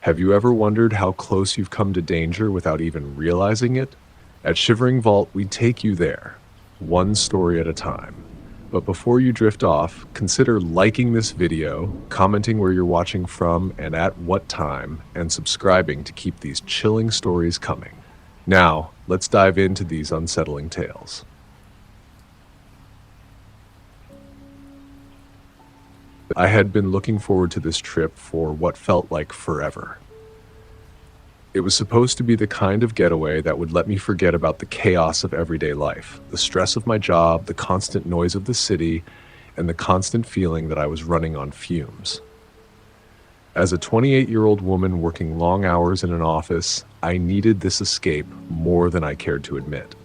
Have you ever wondered how close you've come to danger without even realizing it? At Shivering Vault, we take you there, one story at a time. But before you drift off, consider liking this video, commenting where you're watching from and at what time, and subscribing to keep these chilling stories coming. Now, let's dive into these unsettling tales. I had been looking forward to this trip for what felt like forever. It was supposed to be the kind of getaway that would let me forget about the chaos of everyday life, the stress of my job, the constant noise of the city, and the constant feeling that I was running on fumes. As a 28-year-old woman working long hours in an office, I needed this escape more than I cared to admit.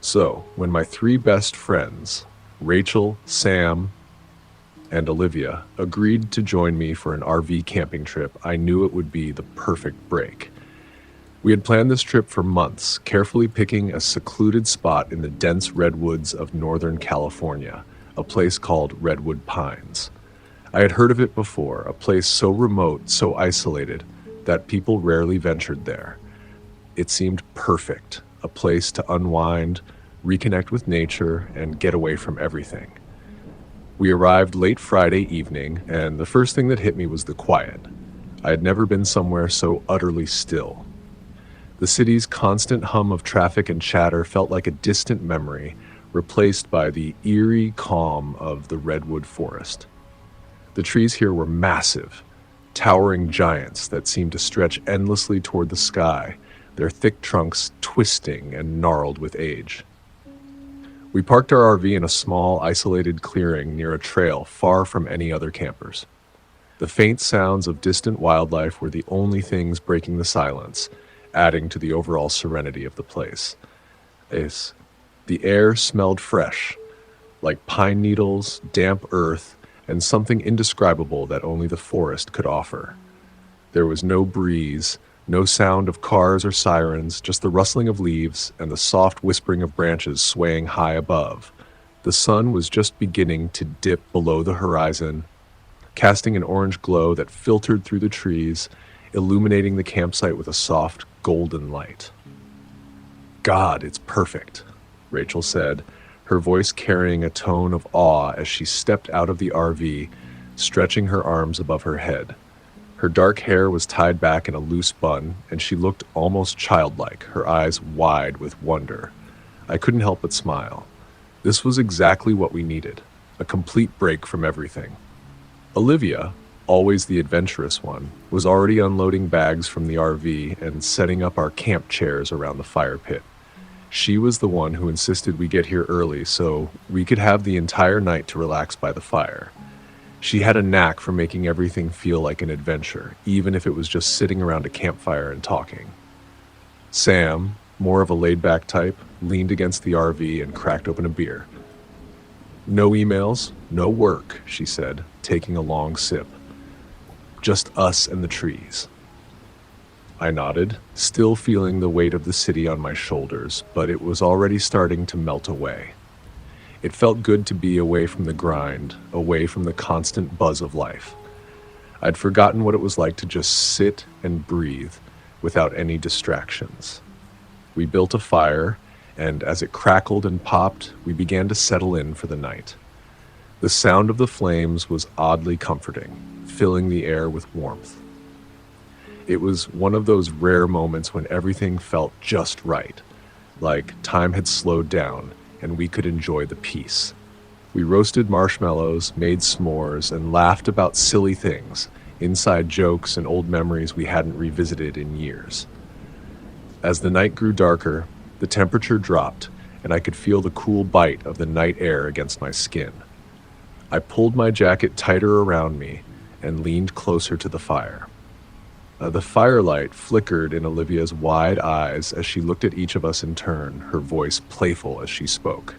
So, when my three best friends, Rachel, Sam, and Olivia, agreed to join me for an RV camping trip, I knew it would be the perfect break. We had planned this trip for months, carefully picking a secluded spot in the dense redwoods of Northern California, a place called Redwood Pines. I had heard of it before, a place so remote, so isolated, that people rarely ventured there. It seemed perfect, a place to unwind, reconnect with nature, and get away from everything. We arrived late Friday evening, and the first thing that hit me was the quiet. I had never been somewhere so utterly still. The city's constant hum of traffic and chatter felt like a distant memory, replaced by the eerie calm of the redwood forest. The trees here were massive, towering giants that seemed to stretch endlessly toward the sky, their thick trunks twisting and gnarled with age. We parked our RV in a small, isolated clearing near a trail far from any other campers. The faint sounds of distant wildlife were the only things breaking the silence, adding to the overall serenity of the place. The air smelled fresh, like pine needles, damp earth, and something indescribable that only the forest could offer. There was no breeze, no sound of cars or sirens, just the rustling of leaves and the soft whispering of branches swaying high above. The sun was just beginning to dip below the horizon, casting an orange glow that filtered through the trees, illuminating the campsite with a soft, golden light. "God, it's perfect," Rachel said, her voice carrying a tone of awe as she stepped out of the RV, stretching her arms above her head. Her dark hair was tied back in a loose bun, and she looked almost childlike, her eyes wide with wonder. I couldn't help but smile. This was exactly what we needed, a complete break from everything. Olivia, always the adventurous one, was already unloading bags from the RV and setting up our camp chairs around the fire pit. She was the one who insisted we get here early so we could have the entire night to relax by the fire. She had a knack for making everything feel like an adventure, even if it was just sitting around a campfire and talking. Sam, more of a laid-back type, leaned against the RV and cracked open a beer. "No emails, no work," she said, taking a long sip. "Just us and the trees." I nodded, still feeling the weight of the city on my shoulders, but it was already starting to melt away. It felt good to be away from the grind, away from the constant buzz of life. I'd forgotten what it was like to just sit and breathe without any distractions. We built a fire, and as it crackled and popped, we began to settle in for the night. The sound of the flames was oddly comforting, filling the air with warmth. It was one of those rare moments when everything felt just right, like time had slowed down and we could enjoy the peace. We roasted marshmallows, made s'mores, and laughed about silly things, inside jokes and old memories we hadn't revisited in years. As the night grew darker, the temperature dropped, and I could feel the cool bite of the night air against my skin. I pulled my jacket tighter around me and leaned closer to the fire. The firelight flickered in Olivia's wide eyes as she looked at each of us in turn, her voice playful as she spoke.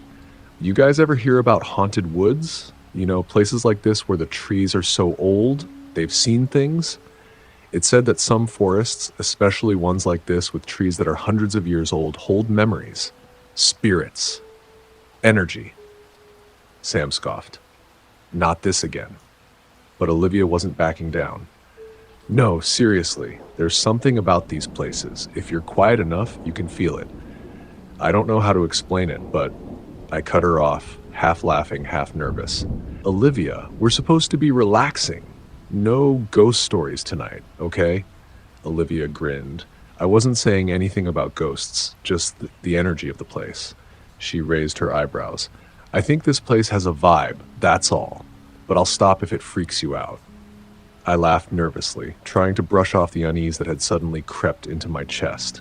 "You guys ever hear about haunted woods? You know, places like this where the trees are so old, they've seen things?" It said that some forests, especially ones like this with trees that are hundreds of years old, hold memories, spirits, energy. Sam scoffed. "Not this again." But Olivia wasn't backing down. No, seriously, there's something about these places. If you're quiet enough, you can feel it. I don't know how to explain it, but I cut her off, half laughing, half nervous. Olivia, we're supposed to be relaxing. No ghost stories tonight, okay? Olivia grinned. I wasn't saying anything about ghosts, just the energy of the place. She raised her eyebrows. I think this place has a vibe, that's all. But I'll stop if it freaks you out. I laughed nervously, trying to brush off the unease that had suddenly crept into my chest.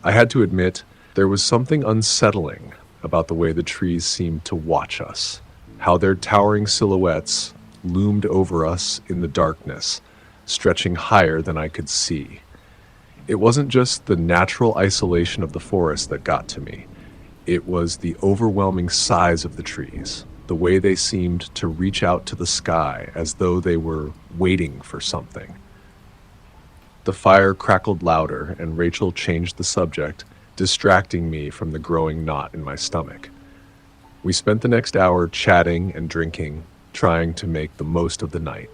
I had to admit, there was something unsettling about the way the trees seemed to watch us, how their towering silhouettes loomed over us in the darkness, stretching higher than I could see. It wasn't just the natural isolation of the forest that got to me. It was the overwhelming size of the trees, the way they seemed to reach out to the sky as though they were waiting for something. The fire crackled louder, and Rachel changed the subject, distracting me from the growing knot in my stomach. We spent the next hour chatting and drinking, trying to make the most of the night.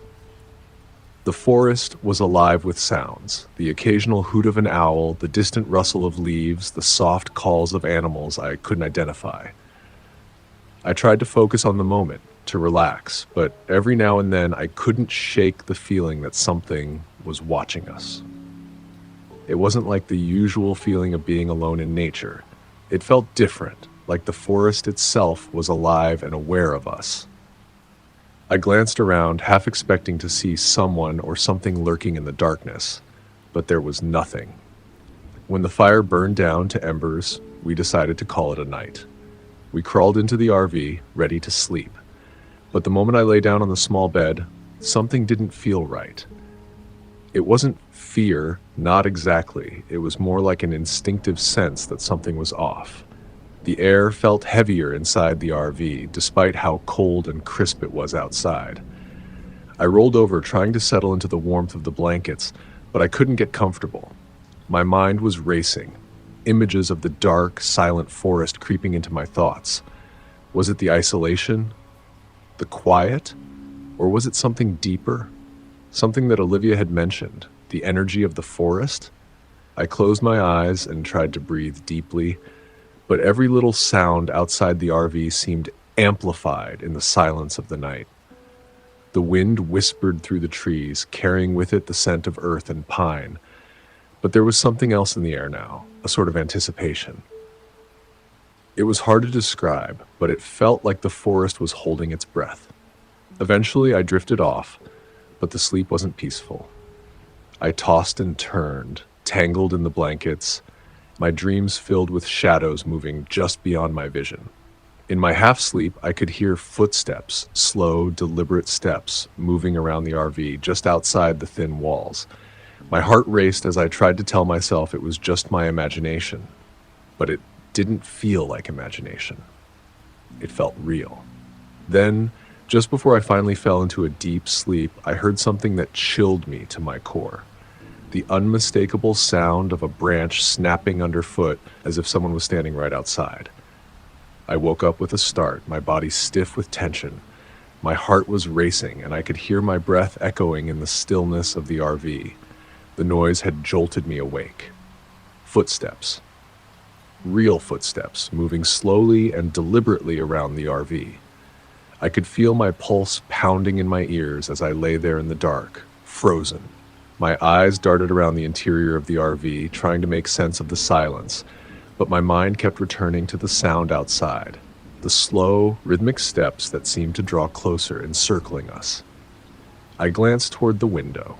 The forest was alive with sounds, the occasional hoot of an owl, the distant rustle of leaves, the soft calls of animals I couldn't identify. I tried to focus on the moment, to relax, but every now and then I couldn't shake the feeling that something was watching us. It wasn't like the usual feeling of being alone in nature. It felt different, like the forest itself was alive and aware of us. I glanced around, half expecting to see someone or something lurking in the darkness, but there was nothing. When the fire burned down to embers, we decided to call it a night. We crawled into the RV, ready to sleep. But the moment I lay down on the small bed, something didn't feel right. It wasn't fear, not exactly. It was more like an instinctive sense that something was off. The air felt heavier inside the RV, despite how cold and crisp it was outside. I rolled over, trying to settle into the warmth of the blankets, but I couldn't get comfortable. My mind was racing, images of the dark, silent forest creeping into my thoughts. Was it the isolation? The quiet? Or was it something deeper? Something that Olivia had mentioned, the energy of the forest? I closed my eyes and tried to breathe deeply, but every little sound outside the RV seemed amplified in the silence of the night. The wind whispered through the trees, carrying with it the scent of earth and pine, but there was something else in the air now, a sort of anticipation. It was hard to describe, but it felt like the forest was holding its breath. Eventually, I drifted off, but the sleep wasn't peaceful. I tossed and turned, tangled in the blankets, my dreams filled with shadows moving just beyond my vision. In my half-sleep, I could hear footsteps, slow, deliberate steps, moving around the RV just outside the thin walls. My heart raced as I tried to tell myself it was just my imagination, but it didn't feel like imagination. It felt real. Then, just before I finally fell into a deep sleep, I heard something that chilled me to my core. The unmistakable sound of a branch snapping underfoot as if someone was standing right outside. I woke up with a start, my body stiff with tension. My heart was racing, and I could hear my breath echoing in the stillness of the RV. The noise had jolted me awake. Footsteps. Real footsteps, moving slowly and deliberately around the RV. I could feel my pulse pounding in my ears as I lay there in the dark, frozen. My eyes darted around the interior of the RV, trying to make sense of the silence, but my mind kept returning to the sound outside, the slow, rhythmic steps that seemed to draw closer, encircling us. I glanced toward the window.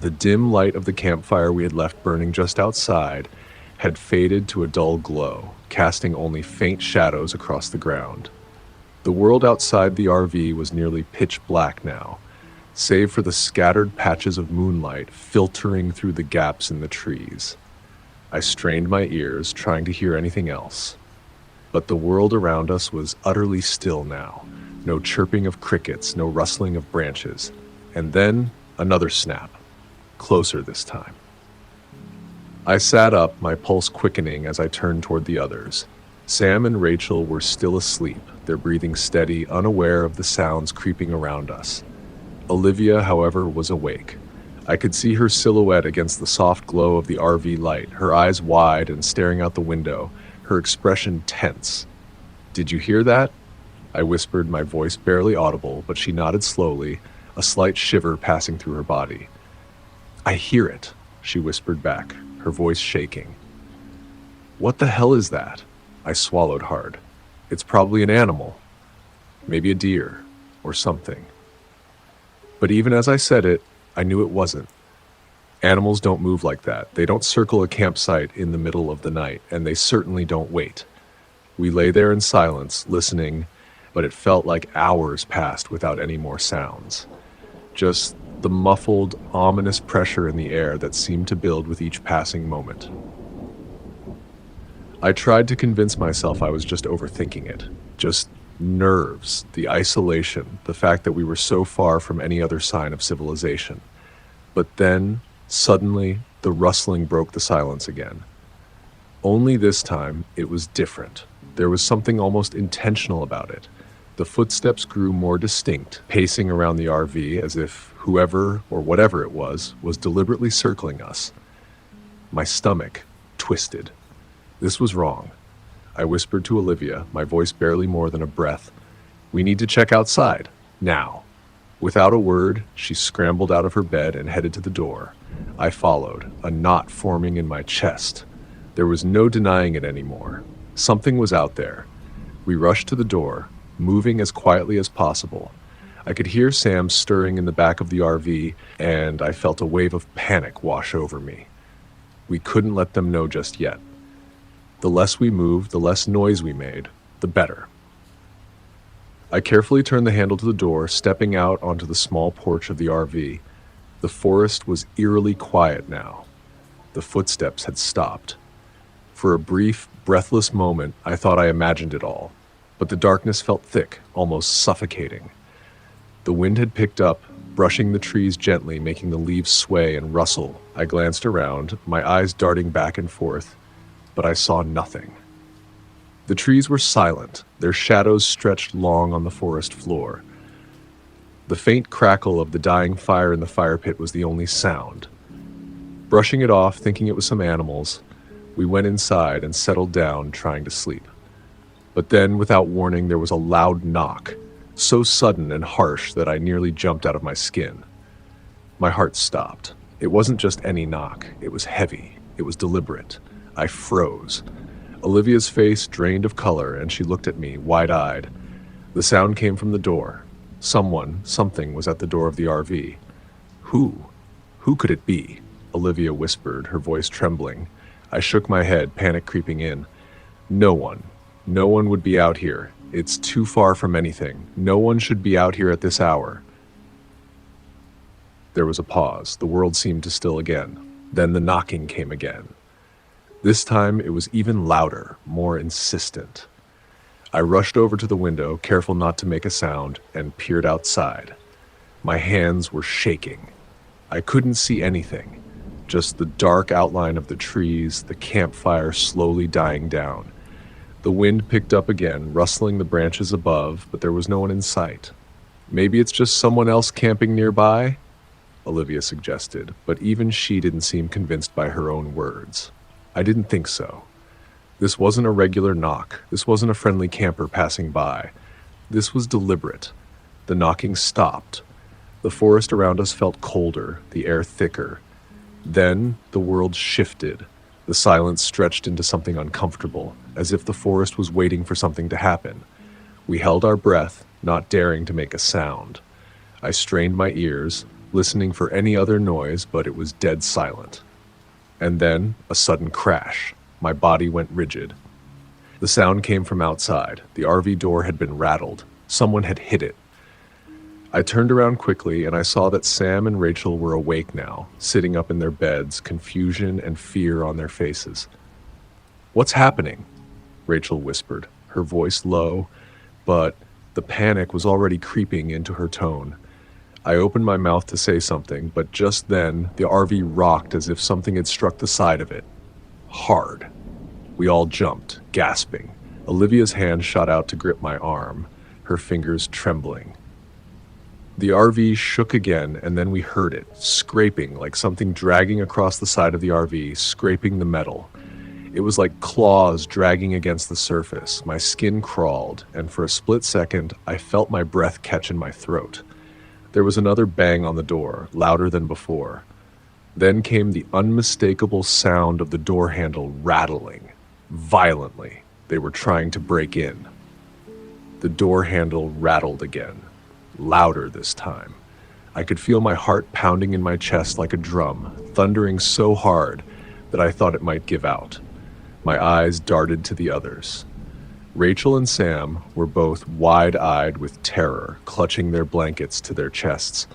The dim light of the campfire we had left burning just outside had faded to a dull glow, casting only faint shadows across the ground. The world outside the RV was nearly pitch black now, save for the scattered patches of moonlight filtering through the gaps in the trees. I strained my ears, trying to hear anything else. But the world around us was utterly still now. No chirping of crickets, no rustling of branches. And then another snap. Closer this time. I sat up, my pulse quickening as I turned toward the others. Sam and Rachel were still asleep, their breathing steady, unaware of the sounds creeping around us. Olivia, however, was awake. I could see her silhouette against the soft glow of the RV light, her eyes wide and staring out the window, her expression tense. "Did you hear that?" I whispered, my voice barely audible, but she nodded slowly, a slight shiver passing through her body. "I hear it," she whispered back, her voice shaking. "What the hell is that?" I swallowed hard. "It's probably an animal. Maybe a deer, or something." But even as I said it, I knew it wasn't. Animals don't move like that. They don't circle a campsite in the middle of the night, and they certainly don't wait. We lay there in silence, listening, but it felt like hours passed without any more sounds. Just the muffled, ominous pressure in the air that seemed to build with each passing moment. I tried to convince myself I was just overthinking it. Just nerves, the isolation, the fact that we were so far from any other sign of civilization. But then, suddenly, the rustling broke the silence again. Only this time, it was different. There was something almost intentional about it. The footsteps grew more distinct, pacing around the RV as if whoever or whatever it was deliberately circling us. My stomach twisted. This was wrong. I whispered to Olivia, my voice barely more than a breath. "We need to check outside. Now." Without a word, she scrambled out of her bed and headed to the door. I followed, a knot forming in my chest. There was no denying it anymore. Something was out there. We rushed to the door, moving as quietly as possible. I could hear Sam stirring in the back of the RV, and I felt a wave of panic wash over me. We couldn't let them know just yet. The less we moved, the less noise we made, the better. I carefully turned the handle to the door, stepping out onto the small porch of the RV. The forest was eerily quiet now. The footsteps had stopped. For a brief, breathless moment, I thought I imagined it all, but the darkness felt thick, almost suffocating. The wind had picked up, brushing the trees gently, making the leaves sway and rustle. I glanced around, my eyes darting back and forth, but I saw nothing. The trees were silent, their shadows stretched long on the forest floor. The faint crackle of the dying fire in the fire pit was the only sound. Brushing it off, thinking it was some animals, we went inside and settled down, trying to sleep. But then, without warning, there was a loud knock, so sudden and harsh that I nearly jumped out of my skin. My heart stopped. It wasn't just any knock, it was heavy, it was deliberate. I froze. Olivia's face drained of color, and she looked at me, wide-eyed. The sound came from the door. Something was at the door of the RV. Who? Who could it be? Olivia whispered, her voice trembling. I shook my head, panic creeping in. No one. No one would be out here. It's too far from anything. No one should be out here at this hour. There was a pause. The world seemed to still again. Then the knocking came again. This time it was even louder, more insistent. I rushed over to the window, careful not to make a sound, and peered outside. My hands were shaking. I couldn't see anything, just the dark outline of the trees, the campfire slowly dying down. The wind picked up again, rustling the branches above, but there was no one in sight. "Maybe it's just someone else camping nearby?" Olivia suggested, but even she didn't seem convinced by her own words. I didn't think so. This wasn't a regular knock. This wasn't a friendly camper passing by. This was deliberate. The knocking stopped. The forest around us felt colder, the air thicker. Then the world shifted. The silence stretched into something uncomfortable, as if the forest was waiting for something to happen. We held our breath, not daring to make a sound. I strained my ears, listening for any other noise, but it was dead silent. And then, a sudden crash. My body went rigid. The sound came from outside. The RV door had been rattled. Someone had hit it. I turned around quickly, and I saw that Sam and Rachel were awake now, sitting up in their beds, confusion and fear on their faces. "What's happening?" Rachel whispered, her voice low, but the panic was already creeping into her tone. I opened my mouth to say something, but just then, the RV rocked as if something had struck the side of it. Hard. We all jumped, gasping. Olivia's hand shot out to grip my arm, her fingers trembling. The RV shook again, and then we heard it, scraping like something dragging across the side of the RV, scraping the metal. It was like claws dragging against the surface. My skin crawled, and for a split second, I felt my breath catch in my throat. There was another bang on the door, louder than before. Then came the unmistakable sound of the door handle rattling, violently. They were trying to break in. The door handle rattled again, louder this time. I could feel my heart pounding in my chest like a drum, thundering so hard that I thought it might give out. My eyes darted to the others. Rachel and Sam were both wide-eyed with terror, clutching their blankets to their chests.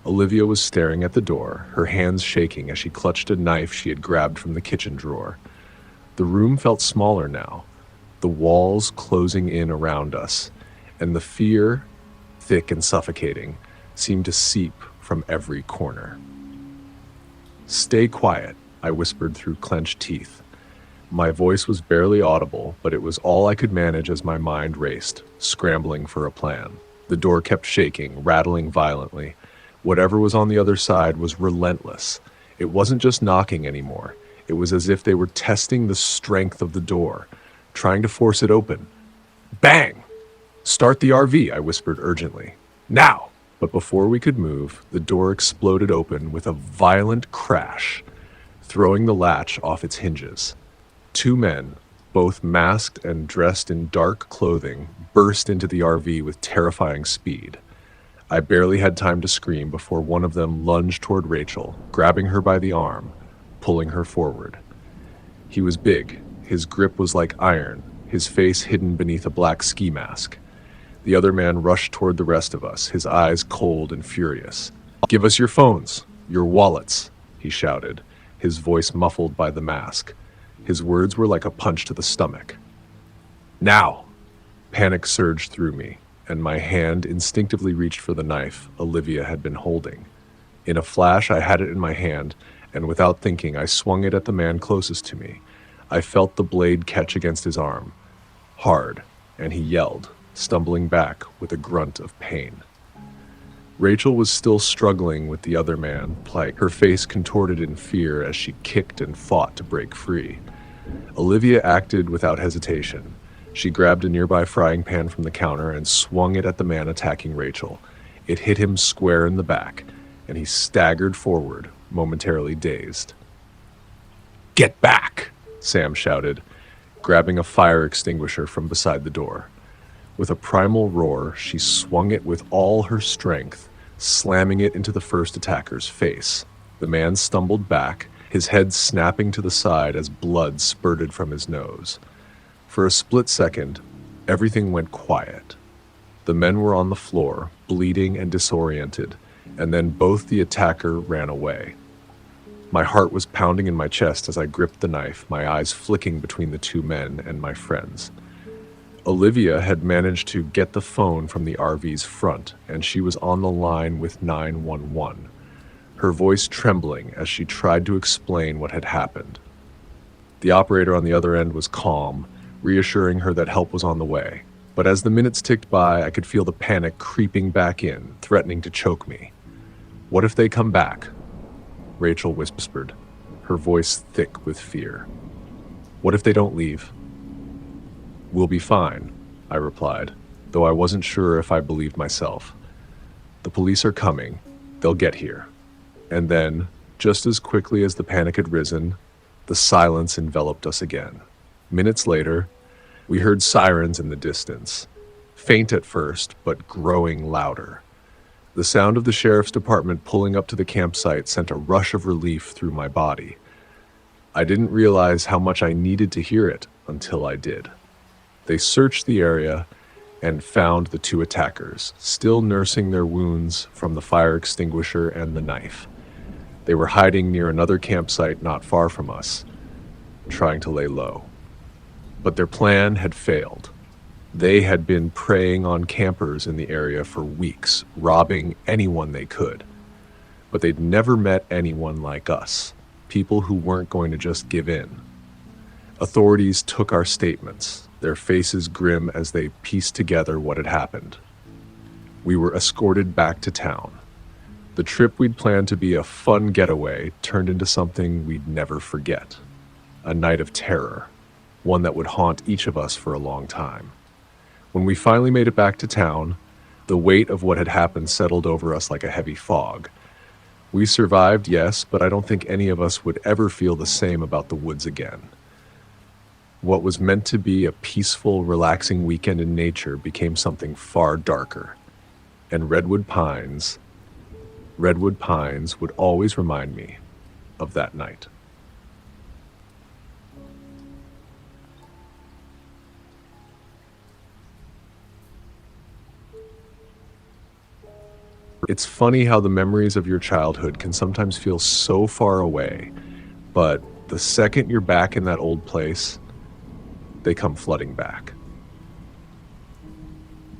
Olivia was staring at the door, her hands shaking as she clutched a knife she had grabbed from the kitchen drawer. The room felt smaller now, the walls closing in around us, and the fear, thick and suffocating, seemed to seep from every corner. "Stay quiet," I whispered through clenched teeth. My voice was barely audible, but it was all I could manage as my mind raced, scrambling for a plan. The door kept shaking, rattling violently. Whatever was on the other side was relentless. It wasn't just knocking anymore. It was as if they were testing the strength of the door, trying to force it open. Bang! "Start the RV," I whispered urgently. "Now!" But before we could move, the door exploded open with a violent crash, throwing the latch off its hinges. Two men, both masked and dressed in dark clothing, burst into the RV with terrifying speed. I barely had time to scream before one of them lunged toward Rachel, grabbing her by the arm, pulling her forward. He was big. His grip was like iron, his face hidden beneath a black ski mask. The other man rushed toward the rest of us, his eyes cold and furious. "Give us your phones, your wallets," he shouted, his voice muffled by the mask. His words were like a punch to the stomach. "Now!" Panic surged through me, and my hand instinctively reached for the knife Olivia had been holding. In a flash, I had it in my hand, and without thinking, I swung it at the man closest to me. I felt the blade catch against his arm, hard, and he yelled, stumbling back with a grunt of pain. Rachel was still struggling with the other man, her face contorted in fear as she kicked and fought to break free. Olivia acted without hesitation. She grabbed a nearby frying pan from the counter and swung it at the man attacking Rachel. It hit him square in the back, and he staggered forward, momentarily dazed. "Get back!" Sam shouted, grabbing a fire extinguisher from beside the door. With a primal roar, she swung it with all her strength, slamming it into the first attacker's face. The man stumbled back, his head snapping to the side as blood spurted from his nose. For a split second, everything went quiet. The men were on the floor, bleeding and disoriented, and then both the attacker ran away. My heart was pounding in my chest as I gripped the knife, my eyes flicking between the two men and my friends. Olivia had managed to get the phone from the RV's front, and she was on the line with 911, her voice trembling as she tried to explain what had happened. The operator on the other end was calm, reassuring her that help was on the way. But as the minutes ticked by, I could feel the panic creeping back in, threatening to choke me. "What if they come back?" Rachel whispered, her voice thick with fear. "What if they don't leave?" "We'll be fine," I replied, though I wasn't sure if I believed myself. "The police are coming. They'll get here." And then, just as quickly as the panic had risen, the silence enveloped us again. Minutes later, we heard sirens in the distance, faint at first, but growing louder. The sound of the sheriff's department pulling up to the campsite sent a rush of relief through my body. I didn't realize how much I needed to hear it until I did. They searched the area and found the two attackers, still nursing their wounds from the fire extinguisher and the knife. They were hiding near another campsite not far from us, trying to lay low. But their plan had failed. They had been preying on campers in the area for weeks, robbing anyone they could. But they'd never met anyone like us, people who weren't going to just give in. Authorities took our statements, their faces grim as they pieced together what had happened. We were escorted back to town. The trip we'd planned to be a fun getaway turned into something we'd never forget. A night of terror, one that would haunt each of us for a long time. When we finally made it back to town, the weight of what had happened settled over us like a heavy fog. We survived, yes, but I don't think any of us would ever feel the same about the woods again. What was meant to be a peaceful, relaxing weekend in nature became something far darker. And redwood pines would always remind me of that night. It's funny how the memories of your childhood can sometimes feel so far away, but the second you're back in that old place, they come flooding back.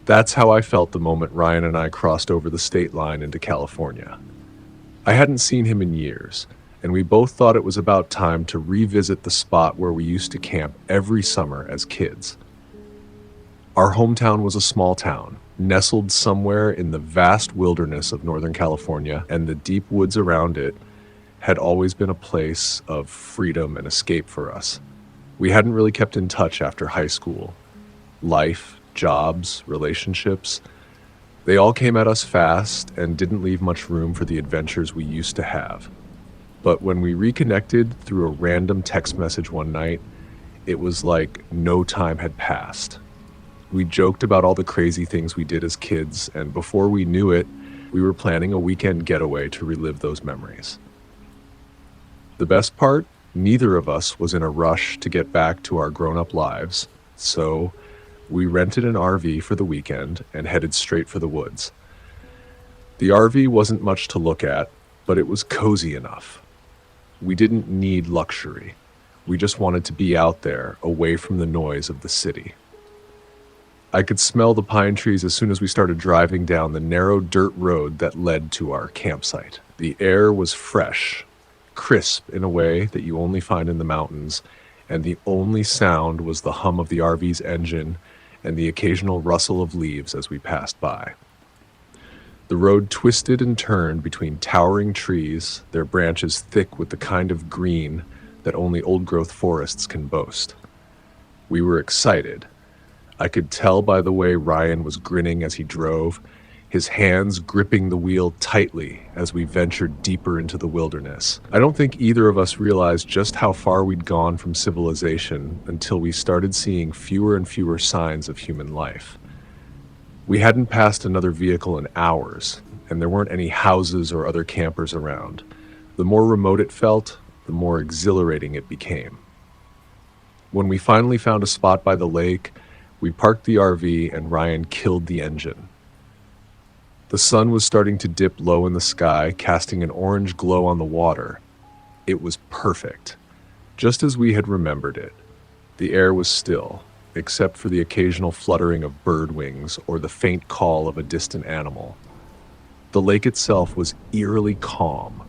That's how I felt the moment Ryan and I crossed over the state line into California. I hadn't seen him in years, and we both thought it was about time to revisit the spot where we used to camp every summer as kids. Our hometown was a small town, nestled somewhere in the vast wilderness of Northern California, and the deep woods around it had always been a place of freedom and escape for us. We hadn't really kept in touch after high school. Life, jobs, relationships, they all came at us fast and didn't leave much room for the adventures we used to have. But when we reconnected through a random text message one night, it was like no time had passed. We joked about all the crazy things we did as kids, and before we knew it, we were planning a weekend getaway to relive those memories. The best part? Neither of us was in a rush to get back to our grown-up lives, so we rented an RV for the weekend and headed straight for the woods. The RV wasn't much to look at, but it was cozy enough. We didn't need luxury. We just wanted to be out there, away from the noise of the city. I could smell the pine trees as soon as we started driving down the narrow dirt road that led to our campsite. The air was fresh, crisp in a way that you only find in the mountains, and the only sound was the hum of the RV's engine and the occasional rustle of leaves as we passed by. The road twisted and turned between towering trees, their branches thick with the kind of green that only old-growth forests can boast. We were excited. I could tell by the way Ryan was grinning as he drove, his hands gripping the wheel tightly as we ventured deeper into the wilderness. I don't think either of us realized just how far we'd gone from civilization until we started seeing fewer and fewer signs of human life. We hadn't passed another vehicle in hours, and there weren't any houses or other campers around. The more remote it felt, the more exhilarating it became. When we finally found a spot by the lake, we parked the RV and Ryan killed the engine. The sun was starting to dip low in the sky, casting an orange glow on the water. It was perfect, just as we had remembered it. The air was still, except for the occasional fluttering of bird wings or the faint call of a distant animal. The lake itself was eerily calm,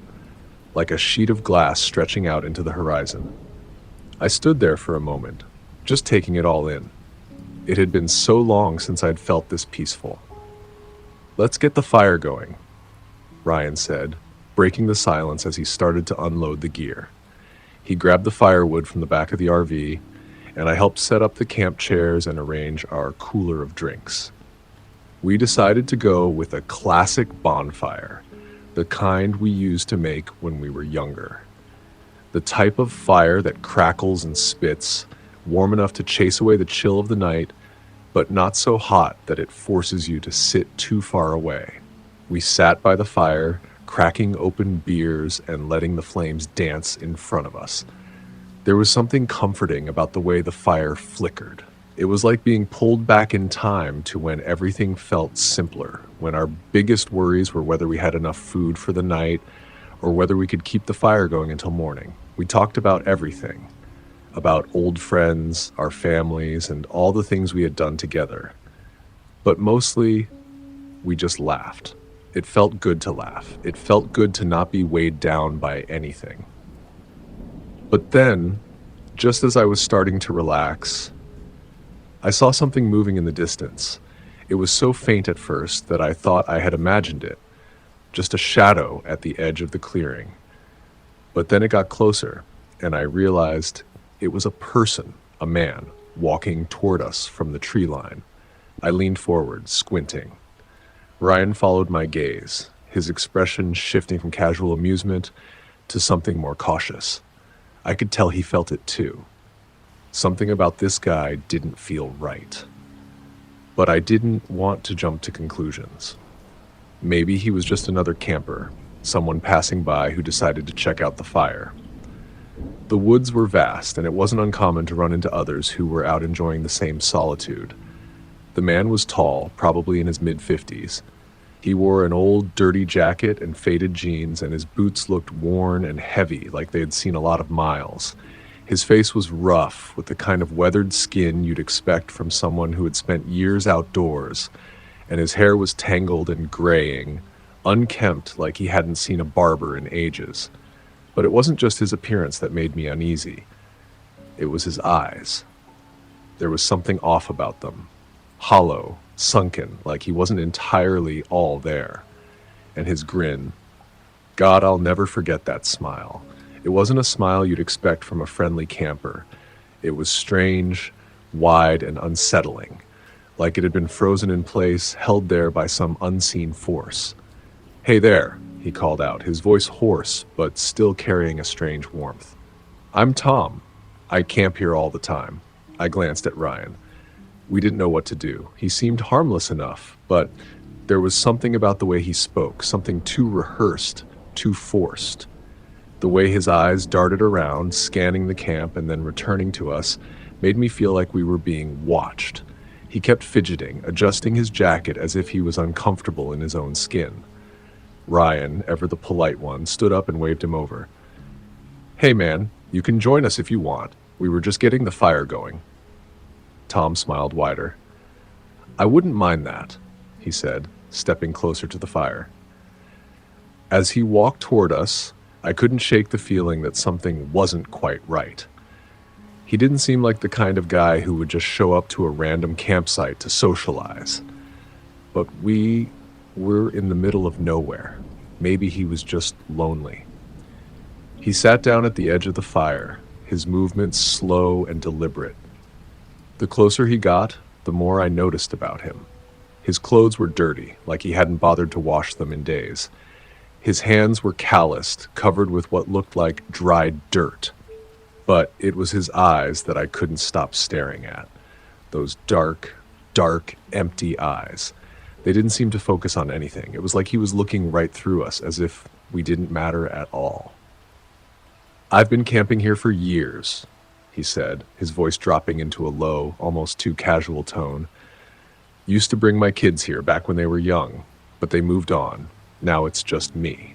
like a sheet of glass stretching out into the horizon. I stood there for a moment, just taking it all in. It had been so long since I'd felt this peaceful. "Let's get the fire going," Ryan said, breaking the silence as he started to unload the gear. He grabbed the firewood from the back of the RV, and I helped set up the camp chairs and arrange our cooler of drinks. We decided to go with a classic bonfire, the kind we used to make when we were younger. The type of fire that crackles and spits, warm enough to chase away the chill of the night, but not so hot that it forces you to sit too far away. We sat by the fire, cracking open beers and letting the flames dance in front of us. There was something comforting about the way the fire flickered. It was like being pulled back in time to when everything felt simpler, when our biggest worries were whether we had enough food for the night or whether we could keep the fire going until morning. We talked about everything. About old friends, our families, and all the things we had done together. But mostly, we just laughed. It felt good to laugh. It felt good to not be weighed down by anything. But then, just as I was starting to relax, I saw something moving in the distance. It was so faint at first that I thought I had imagined it, just a shadow at the edge of the clearing. But then it got closer, and I realized it was a person, a man, walking toward us from the tree line. I leaned forward, squinting. Ryan followed my gaze, his expression shifting from casual amusement to something more cautious. I could tell he felt it too. Something about this guy didn't feel right. But I didn't want to jump to conclusions. Maybe he was just another camper, someone passing by who decided to check out the fire. The woods were vast, and it wasn't uncommon to run into others who were out enjoying the same solitude. The man was tall, probably in his mid-50s. He wore an old, dirty jacket and faded jeans, and his boots looked worn and heavy, like they had seen a lot of miles. His face was rough, with the kind of weathered skin you'd expect from someone who had spent years outdoors, and his hair was tangled and graying, unkempt like he hadn't seen a barber in ages. But it wasn't just his appearance that made me uneasy. It was his eyes. There was something off about them. Hollow, sunken, like he wasn't entirely all there. And his grin. God, I'll never forget that smile. It wasn't a smile you'd expect from a friendly camper. It was strange, wide, and unsettling, like it had been frozen in place, held there by some unseen force. "Hey there," he called out, his voice hoarse, but still carrying a strange warmth. "I'm Tom. I camp here all the time." I glanced at Ryan. We didn't know what to do. He seemed harmless enough, but there was something about the way he spoke, something too rehearsed, too forced. The way his eyes darted around, scanning the camp and then returning to us, made me feel like we were being watched. He kept fidgeting, adjusting his jacket as if he was uncomfortable in his own skin. Ryan, ever the polite one, stood up and waved him over. "Hey man, you can join us if you want. We were just getting the fire going." Tom smiled wider. "I wouldn't mind that," he said, stepping closer to the fire. As he walked toward us, I couldn't shake the feeling that something wasn't quite right. He didn't seem like the kind of guy who would just show up to a random campsite to socialize. But we were in the middle of nowhere. Maybe he was just lonely. He sat down at the edge of the fire, his movements slow and deliberate. The closer he got, the more I noticed about him. His clothes were dirty, like he hadn't bothered to wash them in days. His hands were calloused, covered with what looked like dried dirt. But it was his eyes that I couldn't stop staring at. Those dark, empty eyes. They didn't seem to focus on anything. It was like he was looking right through us, as if we didn't matter at all. "I've been camping here for years," he said, his voice dropping into a low, almost too casual tone. "Used to bring my kids here back when they were young, but they moved on. Now it's just me."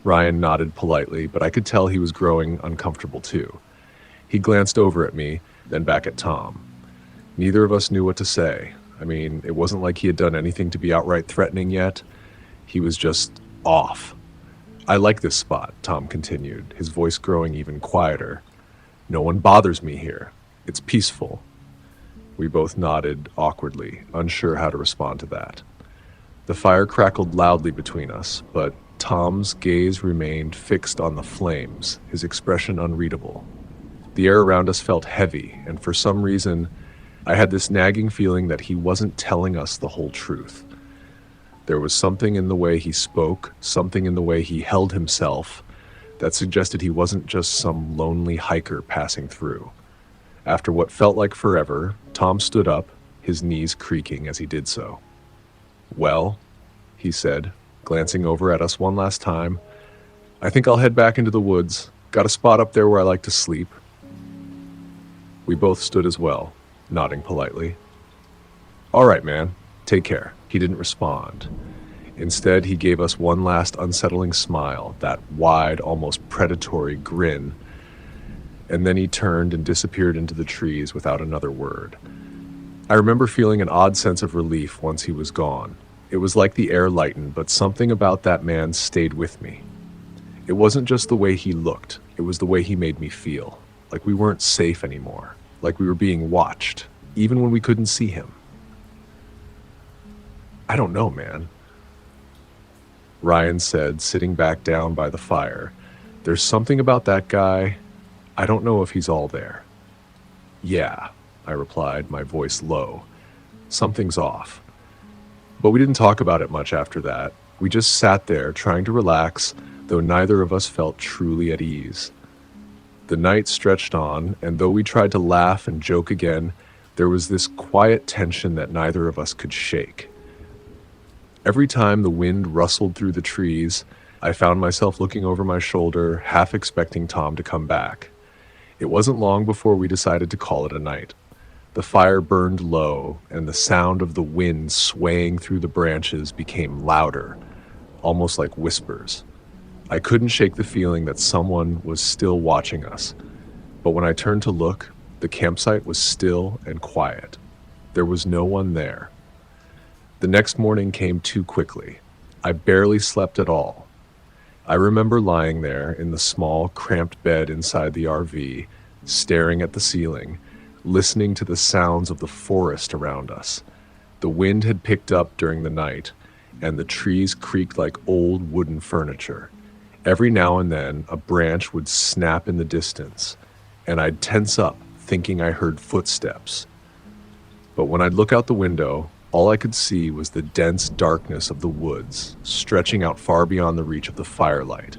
Ryan nodded politely, but I could tell he was growing uncomfortable too. He glanced over at me, then back at Tom. Neither of us knew what to say. I mean, it wasn't like he had done anything to be outright threatening yet. He was just off. "I like this spot," Tom continued, his voice growing even quieter. "No one bothers me here. It's peaceful." We both nodded awkwardly, unsure how to respond to that. The fire crackled loudly between us, but Tom's gaze remained fixed on the flames, his expression unreadable. The air around us felt heavy, and for some reason, I had this nagging feeling that he wasn't telling us the whole truth. There was something in the way he spoke, something in the way he held himself, that suggested he wasn't just some lonely hiker passing through. After what felt like forever, Tom stood up, his knees creaking as he did so. "Well," he said, glancing over at us one last time, "I think I'll head back into the woods. Got a spot up there where I like to sleep." We both stood as well, nodding politely. "All right, man. Take care." He didn't respond. Instead, he gave us one last unsettling smile, that wide, almost predatory grin, and then he turned and disappeared into the trees without another word. I remember feeling an odd sense of relief once he was gone. It was like the air lightened, but something about that man stayed with me. It wasn't just the way he looked, it was the way he made me feel, like we weren't safe anymore, like we were being watched, even when we couldn't see him. I don't know, man, Ryan said, sitting back down by the fire. There's something about that guy. I don't know if he's all there. Yeah, I replied, my voice low. Something's off. But we didn't talk about it much after that. We just sat there trying to relax, though neither of us felt truly at ease. The night stretched on, and though we tried to laugh and joke again, there was this quiet tension that neither of us could shake. Every time the wind rustled through the trees, I found myself looking over my shoulder, half expecting Tom to come back. It wasn't long before we decided to call it a night. The fire burned low, and the sound of the wind swaying through the branches became louder, almost like whispers. I couldn't shake the feeling that someone was still watching us, but when I turned to look, the campsite was still and quiet. There was no one there. The next morning came too quickly. I barely slept at all. I remember lying there in the small, cramped bed inside the RV, staring at the ceiling, listening to the sounds of the forest around us. The wind had picked up during the night, and the trees creaked like old wooden furniture. Every now and then, a branch would snap in the distance, and I'd tense up, thinking I heard footsteps. But when I'd look out the window, all I could see was the dense darkness of the woods, stretching out far beyond the reach of the firelight.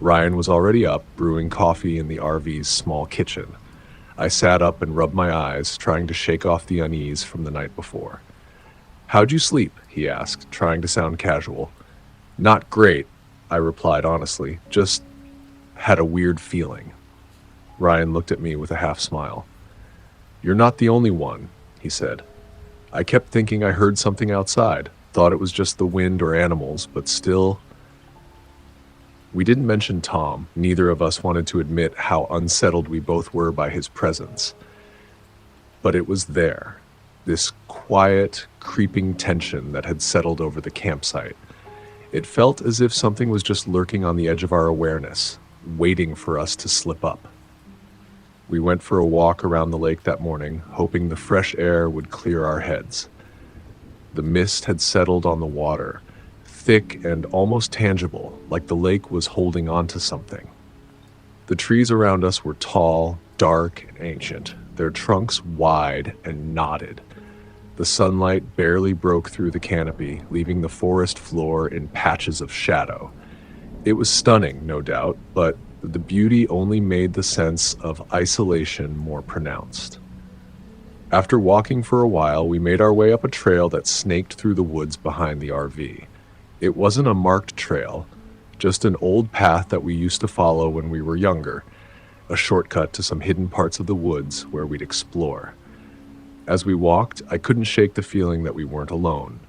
Ryan was already up, brewing coffee in the RV's small kitchen. I sat up and rubbed my eyes, trying to shake off the unease from the night before. "How'd you sleep?" he asked, trying to sound casual. "Not great," I replied honestly. "Just had a weird feeling." Ryan looked at me with a half smile. "You're not the only one," he said. "I kept thinking I heard something outside, thought it was just the wind or animals, but still..." We didn't mention Tom. Neither of us wanted to admit how unsettled we both were by his presence. But it was there, this quiet, creeping tension that had settled over the campsite. It felt as if something was just lurking on the edge of our awareness, waiting for us to slip up. We went for a walk around the lake that morning, hoping the fresh air would clear our heads. The mist had settled on the water, thick and almost tangible, like the lake was holding on to something. The trees around us were tall, dark, and ancient, their trunks wide and knotted. The sunlight barely broke through the canopy, leaving the forest floor in patches of shadow. It was stunning, no doubt, but the beauty only made the sense of isolation more pronounced. After walking for a while, we made our way up a trail that snaked through the woods behind the RV. It wasn't a marked trail, just an old path that we used to follow when we were younger, a shortcut to some hidden parts of the woods where we'd explore. As we walked, I couldn't shake the feeling that we weren't alone.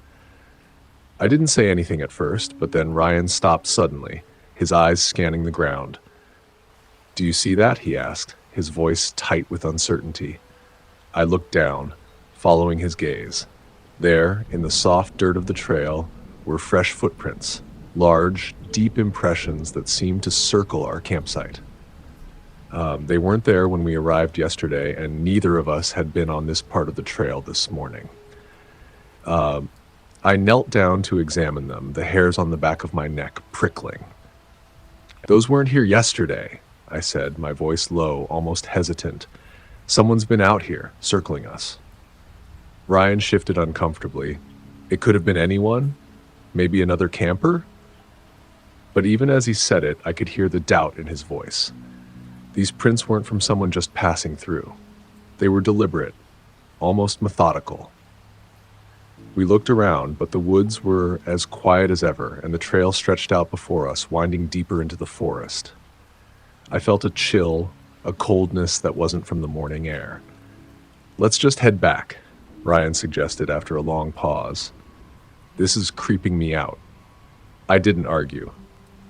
I didn't say anything at first, but then Ryan stopped suddenly, his eyes scanning the ground. "Do you see that?" he asked, his voice tight with uncertainty. I looked down, following his gaze. There, in the soft dirt of the trail, were fresh footprints, large, deep impressions that seemed to circle our campsite. They weren't there when we arrived yesterday, and neither of us had been on this part of the trail this morning. I knelt down to examine them, the hairs on the back of my neck prickling. "Those weren't here yesterday," I said, my voice low, almost hesitant. "Someone's been out here, circling us." Ryan shifted uncomfortably. "It could have been anyone? Maybe another camper?" But even as he said it, I could hear the doubt in his voice. These prints weren't from someone just passing through. They were deliberate, almost methodical. We looked around, but the woods were as quiet as ever, and the trail stretched out before us, winding deeper into the forest. I felt a chill, a coldness that wasn't from the morning air. "Let's just head back," Ryan suggested after a long pause. "This is creeping me out." I didn't argue.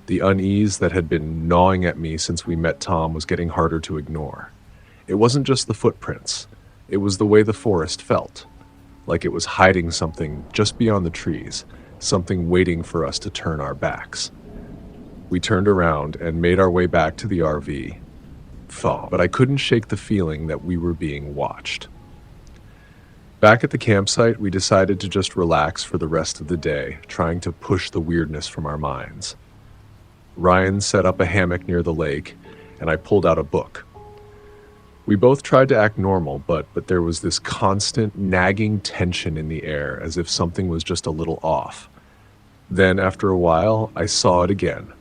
The unease that had been gnawing at me since we met Tom was getting harder to ignore. It wasn't just the footprints. It was the way the forest felt, like it was hiding something just beyond the trees, something waiting for us to turn our backs. We turned around and made our way back to the RV. But I couldn't shake the feeling that we were being watched. Back at the campsite, we decided to just relax for the rest of the day, trying to push the weirdness from our minds. Ryan set up a hammock near the lake, and I pulled out a book. We both tried to act normal, but there was this constant, nagging tension in the air, as if something was just a little off. Then, after a while, I saw it again.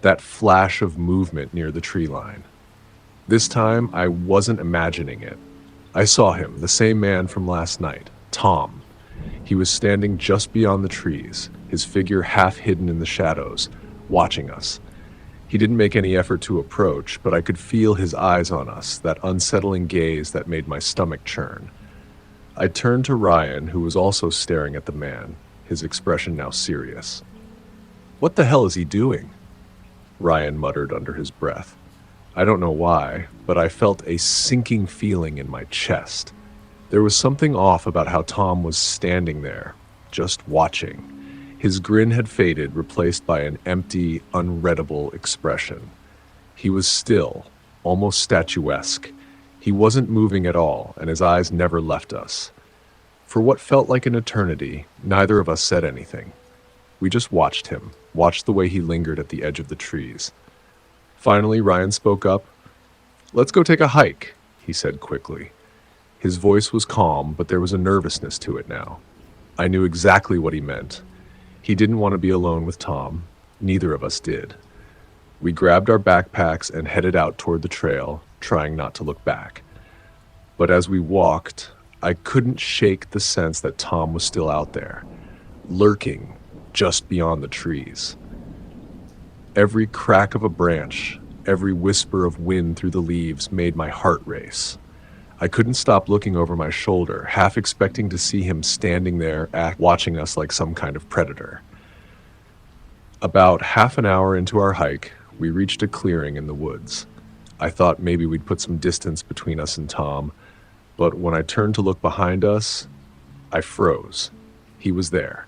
That flash of movement near the tree line. This time, I wasn't imagining it. I saw him, the same man from last night, Tom. He was standing just beyond the trees, his figure half hidden in the shadows, watching us. He didn't make any effort to approach, but I could feel his eyes on us, that unsettling gaze that made my stomach churn. I turned to Ryan, who was also staring at the man, his expression now serious. "What the hell is he doing?" Ryan muttered under his breath. I don't know why, but I felt a sinking feeling in my chest. There was something off about how Tom was standing there, just watching. His grin had faded, replaced by an empty, unreadable expression. He was still, almost statuesque. He wasn't moving at all, and his eyes never left us. For what felt like an eternity, neither of us said anything. We just watched him, watched the way he lingered at the edge of the trees. Finally, Ryan spoke up. "Let's go take a hike," he said quickly. His voice was calm, but there was a nervousness to it now. I knew exactly what he meant. He didn't want to be alone with Tom. Neither of us did. We grabbed our backpacks and headed out toward the trail, trying not to look back. But as we walked, I couldn't shake the sense that Tom was still out there, lurking just beyond the trees. Every crack of a branch, every whisper of wind through the leaves made my heart race. I couldn't stop looking over my shoulder, half expecting to see him standing there, watching us like some kind of predator. About half an hour into our hike, we reached a clearing in the woods. I thought maybe we'd put some distance between us and Tom, but when I turned to look behind us, I froze. He was there.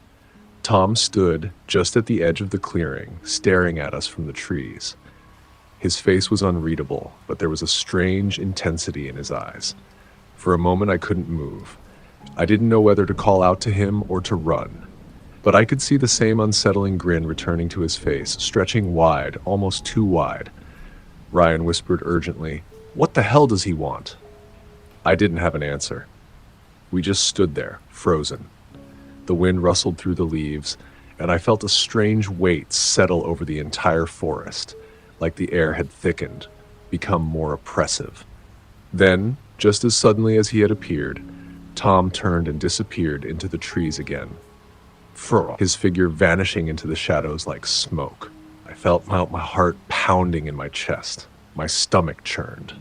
Tom stood just at the edge of the clearing, staring at us from the trees. His face was unreadable, but there was a strange intensity in his eyes. For a moment, I couldn't move. I didn't know whether to call out to him or to run. But I could see the same unsettling grin returning to his face, stretching wide, almost too wide. Ryan whispered urgently, "What the hell does he want?" I didn't have an answer. We just stood there, frozen. The wind rustled through the leaves, and I felt a strange weight settle over the entire forest, like the air had thickened, become more oppressive. Then, just as suddenly as he had appeared, Tom turned and disappeared into the trees again. His figure vanishing into the shadows like smoke. I felt my heart pounding in my chest. My stomach churned.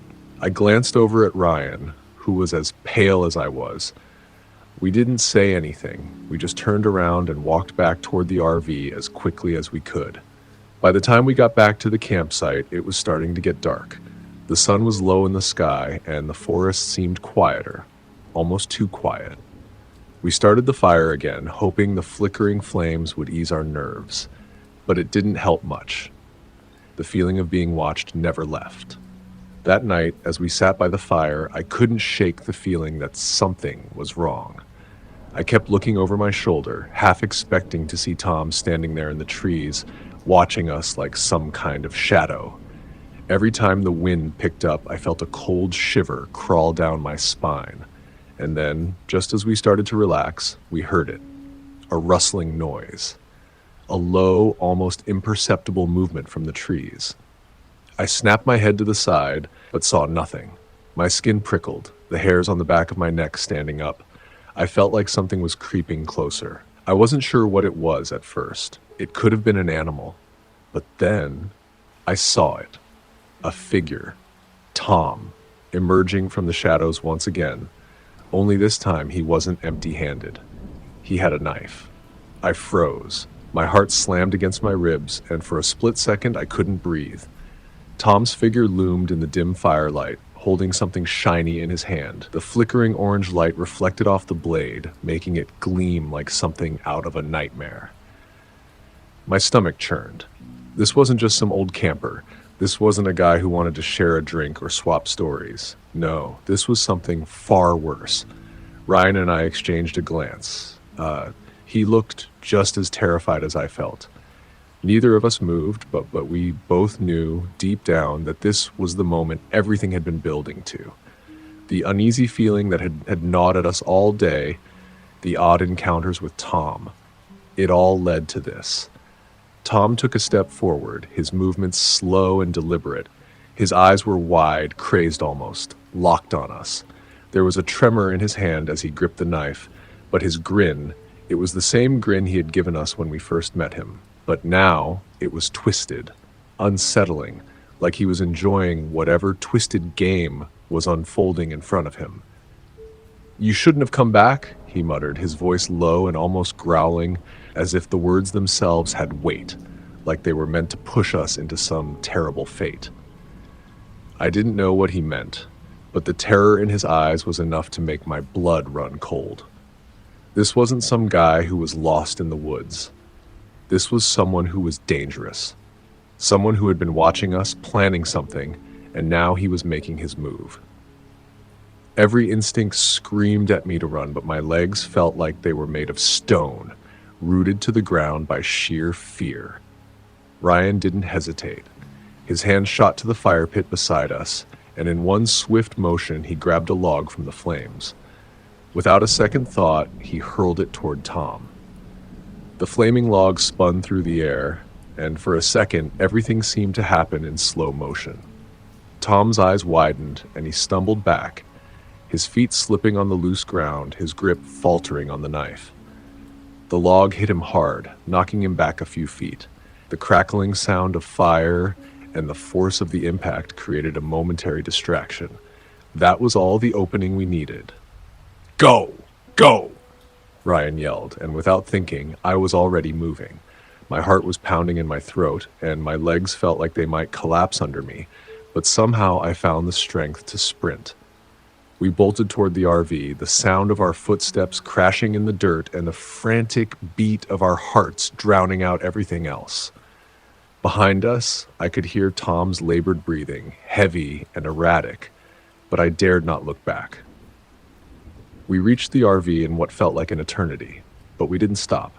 I glanced over at Ryan, who was as pale as I was. We didn't say anything. We just turned around and walked back toward the RV as quickly as we could. By the time we got back to the campsite, it was starting to get dark. The sun was low in the sky, and the forest seemed quieter, almost too quiet. We started the fire again, hoping the flickering flames would ease our nerves, but it didn't help much. The feeling of being watched never left. That night, as we sat by the fire, I couldn't shake the feeling that something was wrong. I kept looking over my shoulder, half expecting to see Tom standing there in the trees, watching us like some kind of shadow. Every time the wind picked up, I felt a cold shiver crawl down my spine. And then, just as we started to relax, we heard it. A rustling noise. A low, almost imperceptible movement from the trees. I snapped my head to the side, but saw nothing. My skin prickled, the hairs on the back of my neck standing up. I felt like something was creeping closer. I wasn't sure what it was at first. It could have been an animal. But then, I saw it. A figure. Tom, emerging from the shadows once again. Only this time he wasn't empty-handed. He had a knife. I froze. My heart slammed against my ribs, and for a split second I couldn't breathe. Tom's figure loomed in the dim firelight, holding something shiny in his hand. The flickering orange light reflected off the blade, making it gleam like something out of a nightmare. My stomach churned. This wasn't just some old camper. This wasn't a guy who wanted to share a drink or swap stories. No, this was something far worse. Ryan and I exchanged a glance. He looked just as terrified as I felt. Neither of us moved, but we both knew deep down that this was the moment everything had been building to. The uneasy feeling that had gnawed at us all day, the odd encounters with Tom, it all led to this. Tom took a step forward, his movements slow and deliberate. His eyes were wide, crazed almost, locked on us. There was a tremor in his hand as he gripped the knife, but his grin, it was the same grin he had given us when we first met him. But now it was twisted, unsettling, like he was enjoying whatever twisted game was unfolding in front of him. "You shouldn't have come back," he muttered, his voice low and almost growling, as if the words themselves had weight, like they were meant to push us into some terrible fate. I didn't know what he meant, but the terror in his eyes was enough to make my blood run cold. This wasn't some guy who was lost in the woods. This was someone who was dangerous. Someone who had been watching us, planning something, and now he was making his move. Every instinct screamed at me to run, but my legs felt like they were made of stone, rooted to the ground by sheer fear. Ryan didn't hesitate. His hand shot to the fire pit beside us, and in one swift motion he grabbed a log from the flames. Without a second thought, he hurled it toward Tom. The flaming log spun through the air, and for a second, everything seemed to happen in slow motion. Tom's eyes widened, and he stumbled back, his feet slipping on the loose ground, his grip faltering on the knife. The log hit him hard, knocking him back a few feet. The crackling sound of fire and the force of the impact created a momentary distraction. That was all the opening we needed. "Go! Go!" Ryan yelled, and without thinking, I was already moving. My heart was pounding in my throat, and my legs felt like they might collapse under me, but somehow I found the strength to sprint. We bolted toward the RV, the sound of our footsteps crashing in the dirt and the frantic beat of our hearts drowning out everything else. Behind us, I could hear Tom's labored breathing, heavy and erratic, but I dared not look back. We reached the RV in what felt like an eternity, but we didn't stop.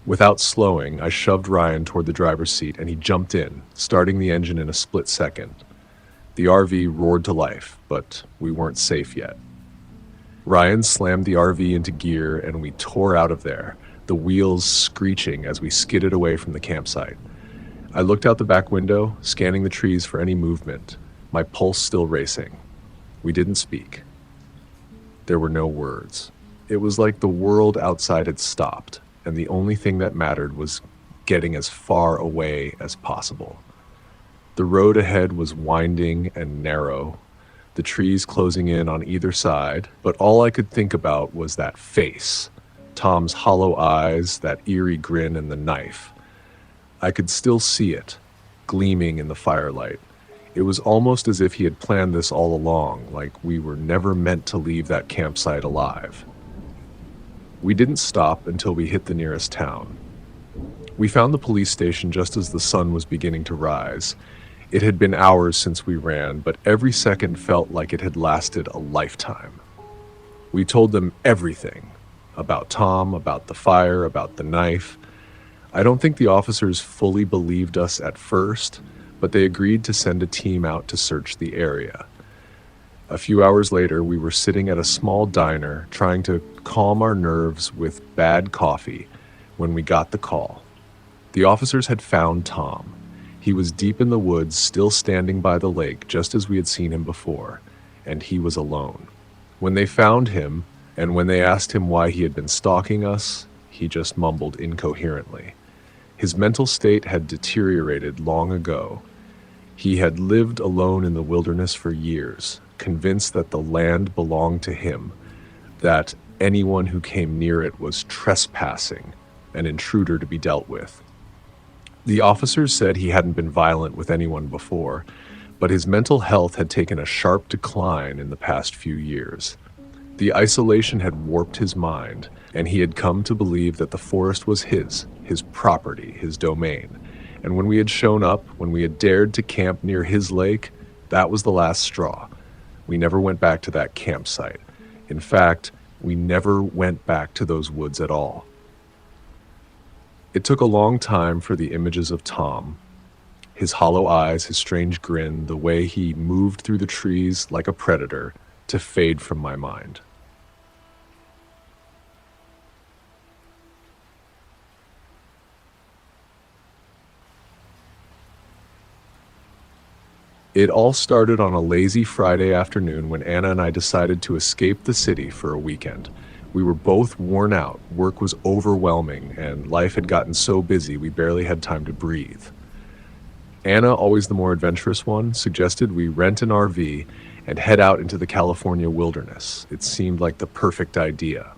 Without slowing, I shoved Ryan toward the driver's seat and he jumped in, starting the engine in a split second. The RV roared to life, but we weren't safe yet. Ryan slammed the RV into gear and we tore out of there, the wheels screeching as we skidded away from the campsite. I looked out the back window, scanning the trees for any movement, my pulse still racing. We didn't speak. There were no words. It was like the world outside had stopped, and the only thing that mattered was getting as far away as possible. The road ahead was winding and narrow, the trees closing in on either side, but all I could think about was that face, Tom's hollow eyes, that eerie grin, and the knife. I could still see it, gleaming in the firelight. It was almost as if he had planned this all along, like we were never meant to leave that campsite alive. We didn't stop until we hit the nearest town. We found the police station just as the sun was beginning to rise. It had been hours since we ran, but every second felt like it had lasted a lifetime. We told them everything, about Tom, about the fire, about the knife. I don't think the officers fully believed us at first, but they agreed to send a team out to search the area. A few hours later, we were sitting at a small diner trying to calm our nerves with bad coffee when we got the call. The officers had found Tom. He was deep in the woods, still standing by the lake, just as we had seen him before, and he was alone. When they found him, and when they asked him why he had been stalking us, he just mumbled incoherently. His mental state had deteriorated long ago. He had lived alone in the wilderness for years, convinced that the land belonged to him, that anyone who came near it was trespassing, an intruder to be dealt with. The officers said he hadn't been violent with anyone before, but his mental health had taken a sharp decline in the past few years. The isolation had warped his mind, and he had come to believe that the forest was his property, his domain. And when we had shown up, when we had dared to camp near his lake, that was the last straw. We never went back to that campsite. In fact, We never went back to those woods at all. It took a long time for the images of Tom, his hollow eyes, his strange grin, the way he moved through the trees like a predator, to fade from my mind. It all started on a lazy Friday afternoon when Anna and I decided to escape the city for a weekend. We were both worn out, work was overwhelming, and life had gotten so busy we barely had time to breathe. Anna, always the more adventurous one, suggested we rent an RV and head out into the California wilderness. It seemed like the perfect idea.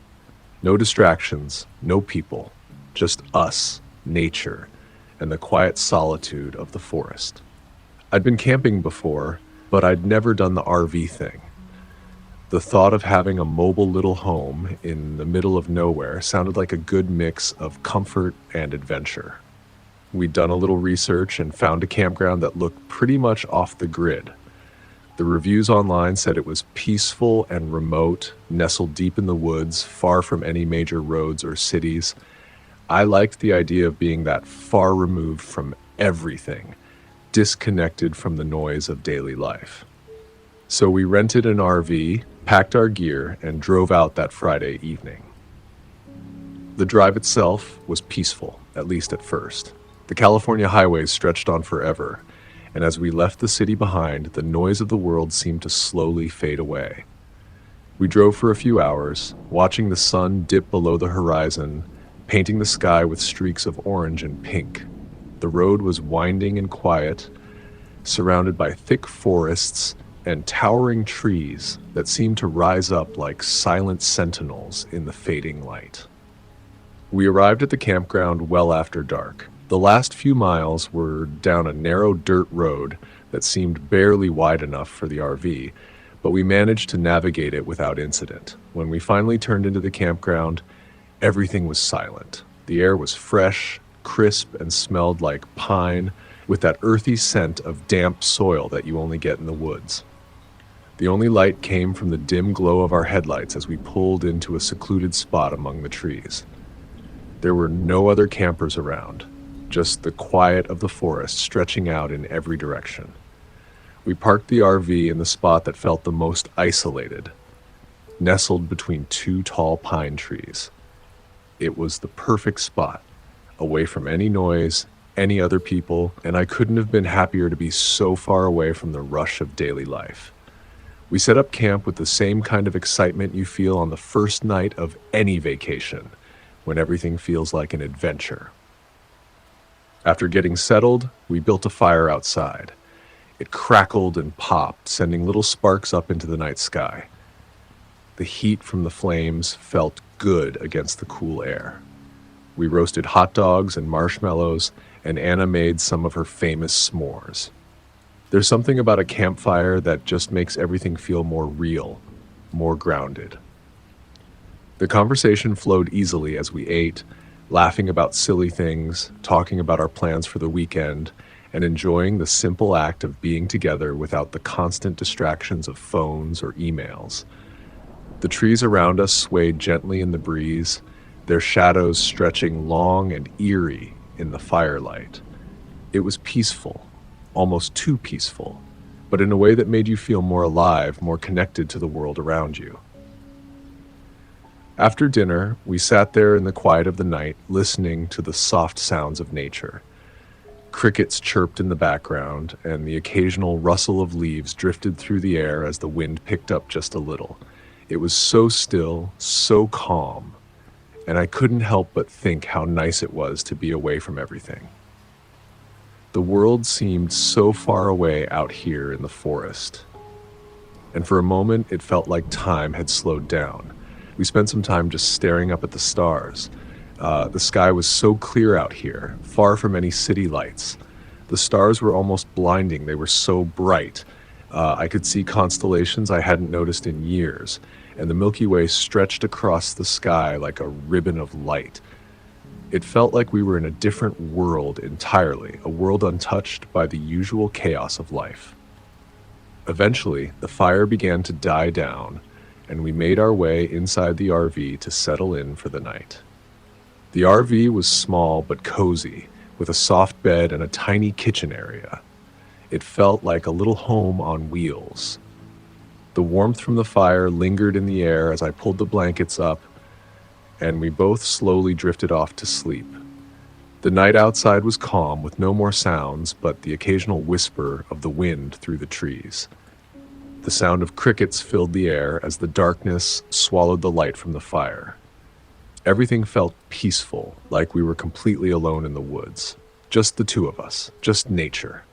No distractions, no people, just us, nature, and the quiet solitude of the forest. I'd been camping before, but I'd never done the RV thing. The thought of having a mobile little home in the middle of nowhere sounded like a good mix of comfort and adventure. We'd done a little research and found a campground that looked pretty much off the grid. The reviews online said it was peaceful and remote, nestled deep in the woods, far from any major roads or cities. I liked the idea of being that far removed from everything, disconnected from the noise of daily life. So we rented an RV, packed our gear, and drove out that Friday evening. The drive itself was peaceful, at least at first. The California highways stretched on forever, and as we left the city behind, the noise of the world seemed to slowly fade away. We drove for a few hours, watching the sun dip below the horizon, painting the sky with streaks of orange and pink. The road was winding and quiet, surrounded by thick forests and towering trees that seemed to rise up like silent sentinels in the fading light. We arrived at the campground well after dark. The last few miles were down a narrow dirt road that seemed barely wide enough for the RV, but we managed to navigate it without incident. When we finally turned into the campground, everything was silent. The air was fresh, crisp, and smelled like pine, with that earthy scent of damp soil that you only get in the woods. The only light came from the dim glow of our headlights as we pulled into a secluded spot among the trees. There were no other campers around, just the quiet of the forest stretching out in every direction. We parked the RV in the spot that felt the most isolated, nestled between two tall pine trees. It was the perfect spot, away from any noise, any other people, and I couldn't have been happier to be so far away from the rush of daily life. We set up camp with the same kind of excitement you feel on the first night of any vacation, when everything feels like an adventure. After getting settled, we built a fire outside. It crackled and popped, sending little sparks up into the night sky. The heat from the flames felt good against the cool air. We roasted hot dogs and marshmallows, and Anna made some of her famous s'mores. There's something about a campfire that just makes everything feel more real, more grounded. The conversation flowed easily as we ate, laughing about silly things, talking about our plans for the weekend, and enjoying the simple act of being together without the constant distractions of phones or emails. The trees around us swayed gently in the breeze, their shadows stretching long and eerie in the firelight. It was peaceful, almost too peaceful, but in a way that made you feel more alive, more connected to the world around you. After dinner, we sat there in the quiet of the night, listening to the soft sounds of nature. Crickets chirped in the background, and the occasional rustle of leaves drifted through the air as the wind picked up just a little. It was so still, so calm, and I couldn't help but think how nice it was to be away from everything. The world seemed so far away out here in the forest, and for a moment it felt like time had slowed down. We spent some time just staring up at the stars. The sky was so clear out here, far from any city lights. The stars were almost blinding. They were so bright. I could see constellations I hadn't noticed in years, and the Milky Way stretched across the sky like a ribbon of light. It felt like we were in a different world entirely, a world untouched by the usual chaos of life. Eventually, the fire began to die down, and we made our way inside the RV to settle in for the night. The RV was small but cozy, with a soft bed and a tiny kitchen area. It felt like a little home on wheels. The warmth from the fire lingered in the air as I pulled the blankets up, and we both slowly drifted off to sleep. The night outside was calm, with no more sounds but the occasional whisper of the wind through the trees. The sound of crickets filled the air as the darkness swallowed the light from the fire. Everything felt peaceful, like we were completely alone in the woods. Just the two of us, just nature.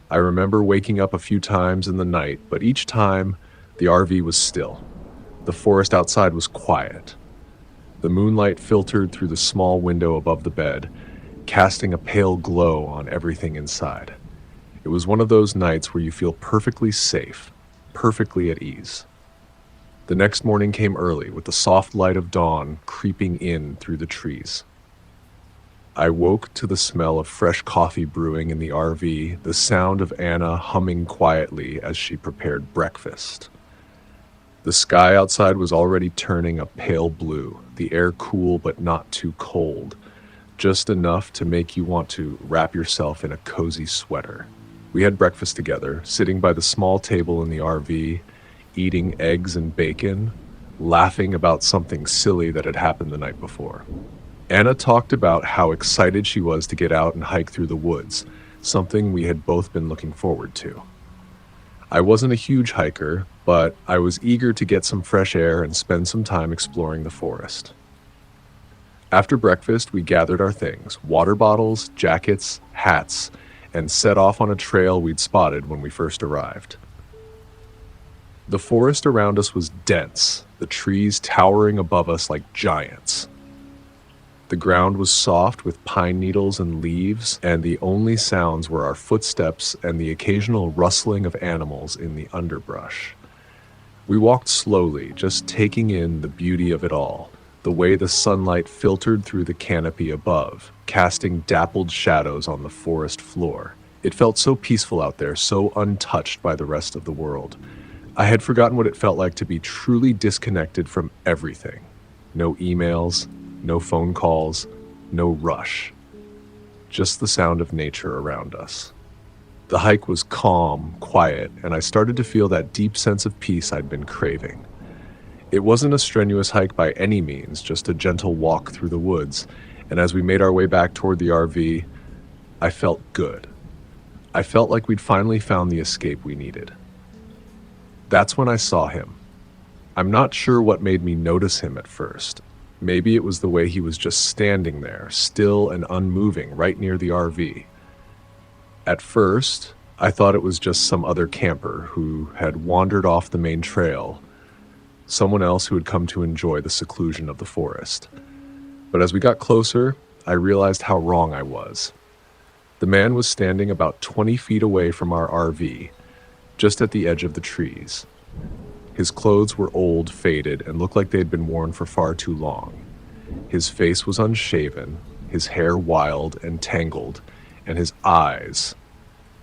I remember waking up a few times in the night, but each time the RV was still. The forest outside was quiet. The moonlight filtered through the small window above the bed, casting a pale glow on everything inside. It was one of those nights where you feel perfectly safe, perfectly at ease. The next morning came early, with the soft light of dawn creeping in through the trees. I woke to the smell of fresh coffee brewing in the RV, the sound of Anna humming quietly as she prepared breakfast. The sky outside was already turning a pale blue, the air cool but not too cold, just enough to make you want to wrap yourself in a cozy sweater. We had breakfast together, sitting by the small table in the RV, eating eggs and bacon, laughing about something silly that had happened the night before. Anna talked about how excited she was to get out and hike through the woods, something we had both been looking forward to. I wasn't a huge hiker, but I was eager to get some fresh air and spend some time exploring the forest. After breakfast, we gathered our things, water bottles, jackets, hats, and set off on a trail we'd spotted when we first arrived. The forest around us was dense, the trees towering above us like giants. The ground was soft with pine needles and leaves, and the only sounds were our footsteps and the occasional rustling of animals in the underbrush. We walked slowly, just taking in the beauty of it all, the way the sunlight filtered through the canopy above, casting dappled shadows on the forest floor. It felt so peaceful out there, so untouched by the rest of the world. I had forgotten what it felt like to be truly disconnected from everything. No emails, no phone calls, no rush. Just the sound of nature around us. The hike was calm, quiet, and I started to feel that deep sense of peace I'd been craving. It wasn't a strenuous hike by any means, just a gentle walk through the woods, and as we made our way back toward the RV, I felt good. I felt like we'd finally found the escape we needed. That's when I saw him. I'm not sure what made me notice him at first. Maybe it was the way he was just standing there, still and unmoving, right near the RV. At first, I thought it was just some other camper who had wandered off the main trail, someone else who had come to enjoy the seclusion of the forest. But as we got closer, I realized how wrong I was. The man was standing about 20 feet away from our RV, just at the edge of the trees. His clothes were old, faded, and looked like they had been worn for far too long. His face was unshaven, his hair wild and tangled, and his eyes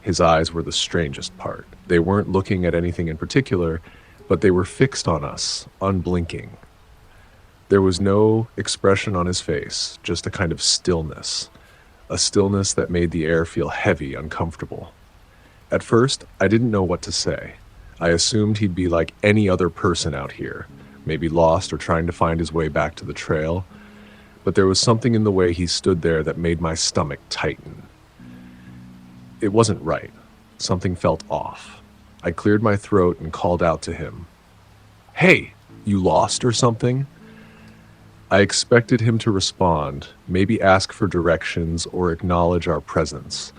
were the strangest part. They weren't looking at anything in particular, but they were fixed on us, unblinking. There was no expression on his face, just a kind of stillness, a stillness that made the air feel heavy, uncomfortable. At first, I didn't know what to say. I assumed he'd be like any other person out here, maybe lost or trying to find his way back to the trail, but there was something in the way he stood there that made my stomach tighten. It wasn't right. Something felt off. I cleared my throat and called out to him. "Hey, you lost or something?" I expected him to respond, maybe ask for directions or acknowledge our presence,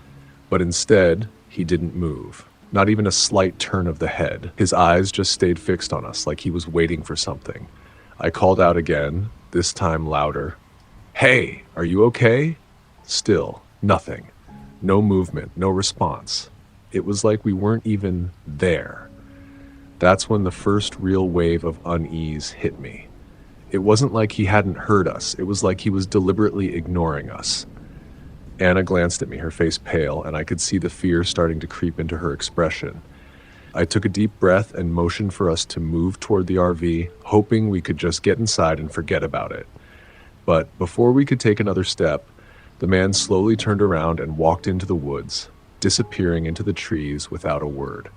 but instead, he didn't move. Not even a slight turn of the head. His eyes just stayed fixed on us, like he was waiting for something. I called out again, this time louder. "Hey, are you okay?" Still, nothing. No movement, no response. It was like we weren't even there. That's when the first real wave of unease hit me. It wasn't like he hadn't heard us. It was like he was deliberately ignoring us. Anna glanced at me, her face pale, and I could see the fear starting to creep into her expression. I took a deep breath and motioned for us to move toward the RV, hoping we could just get inside and forget about it. But before we could take another step, the man slowly turned around and walked into the woods, disappearing into the trees without a word.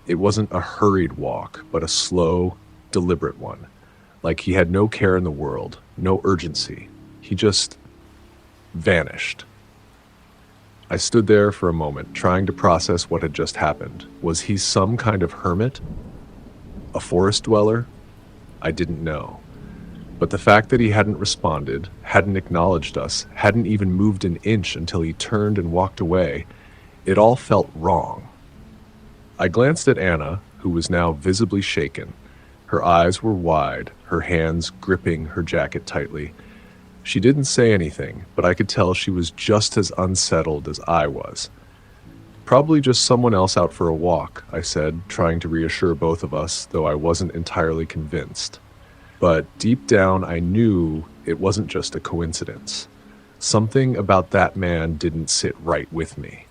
It wasn't a hurried walk, but a slow, deliberate one. Like he had no care in the world, no urgency. He just vanished. I stood there for a moment, trying to process what had just happened. Was he some kind of hermit? A forest dweller? I didn't know. But the fact that he hadn't responded, hadn't acknowledged us, hadn't even moved an inch until he turned and walked away, it all felt wrong. I glanced at Anna, who was now visibly shaken. Her eyes were wide, her hands gripping her jacket tightly. She didn't say anything, but I could tell she was just as unsettled as I was. Probably just someone else out for a walk, I said, trying to reassure both of us, though I wasn't entirely convinced. But deep down, I knew it wasn't just a coincidence. Something about that man didn't sit right with me.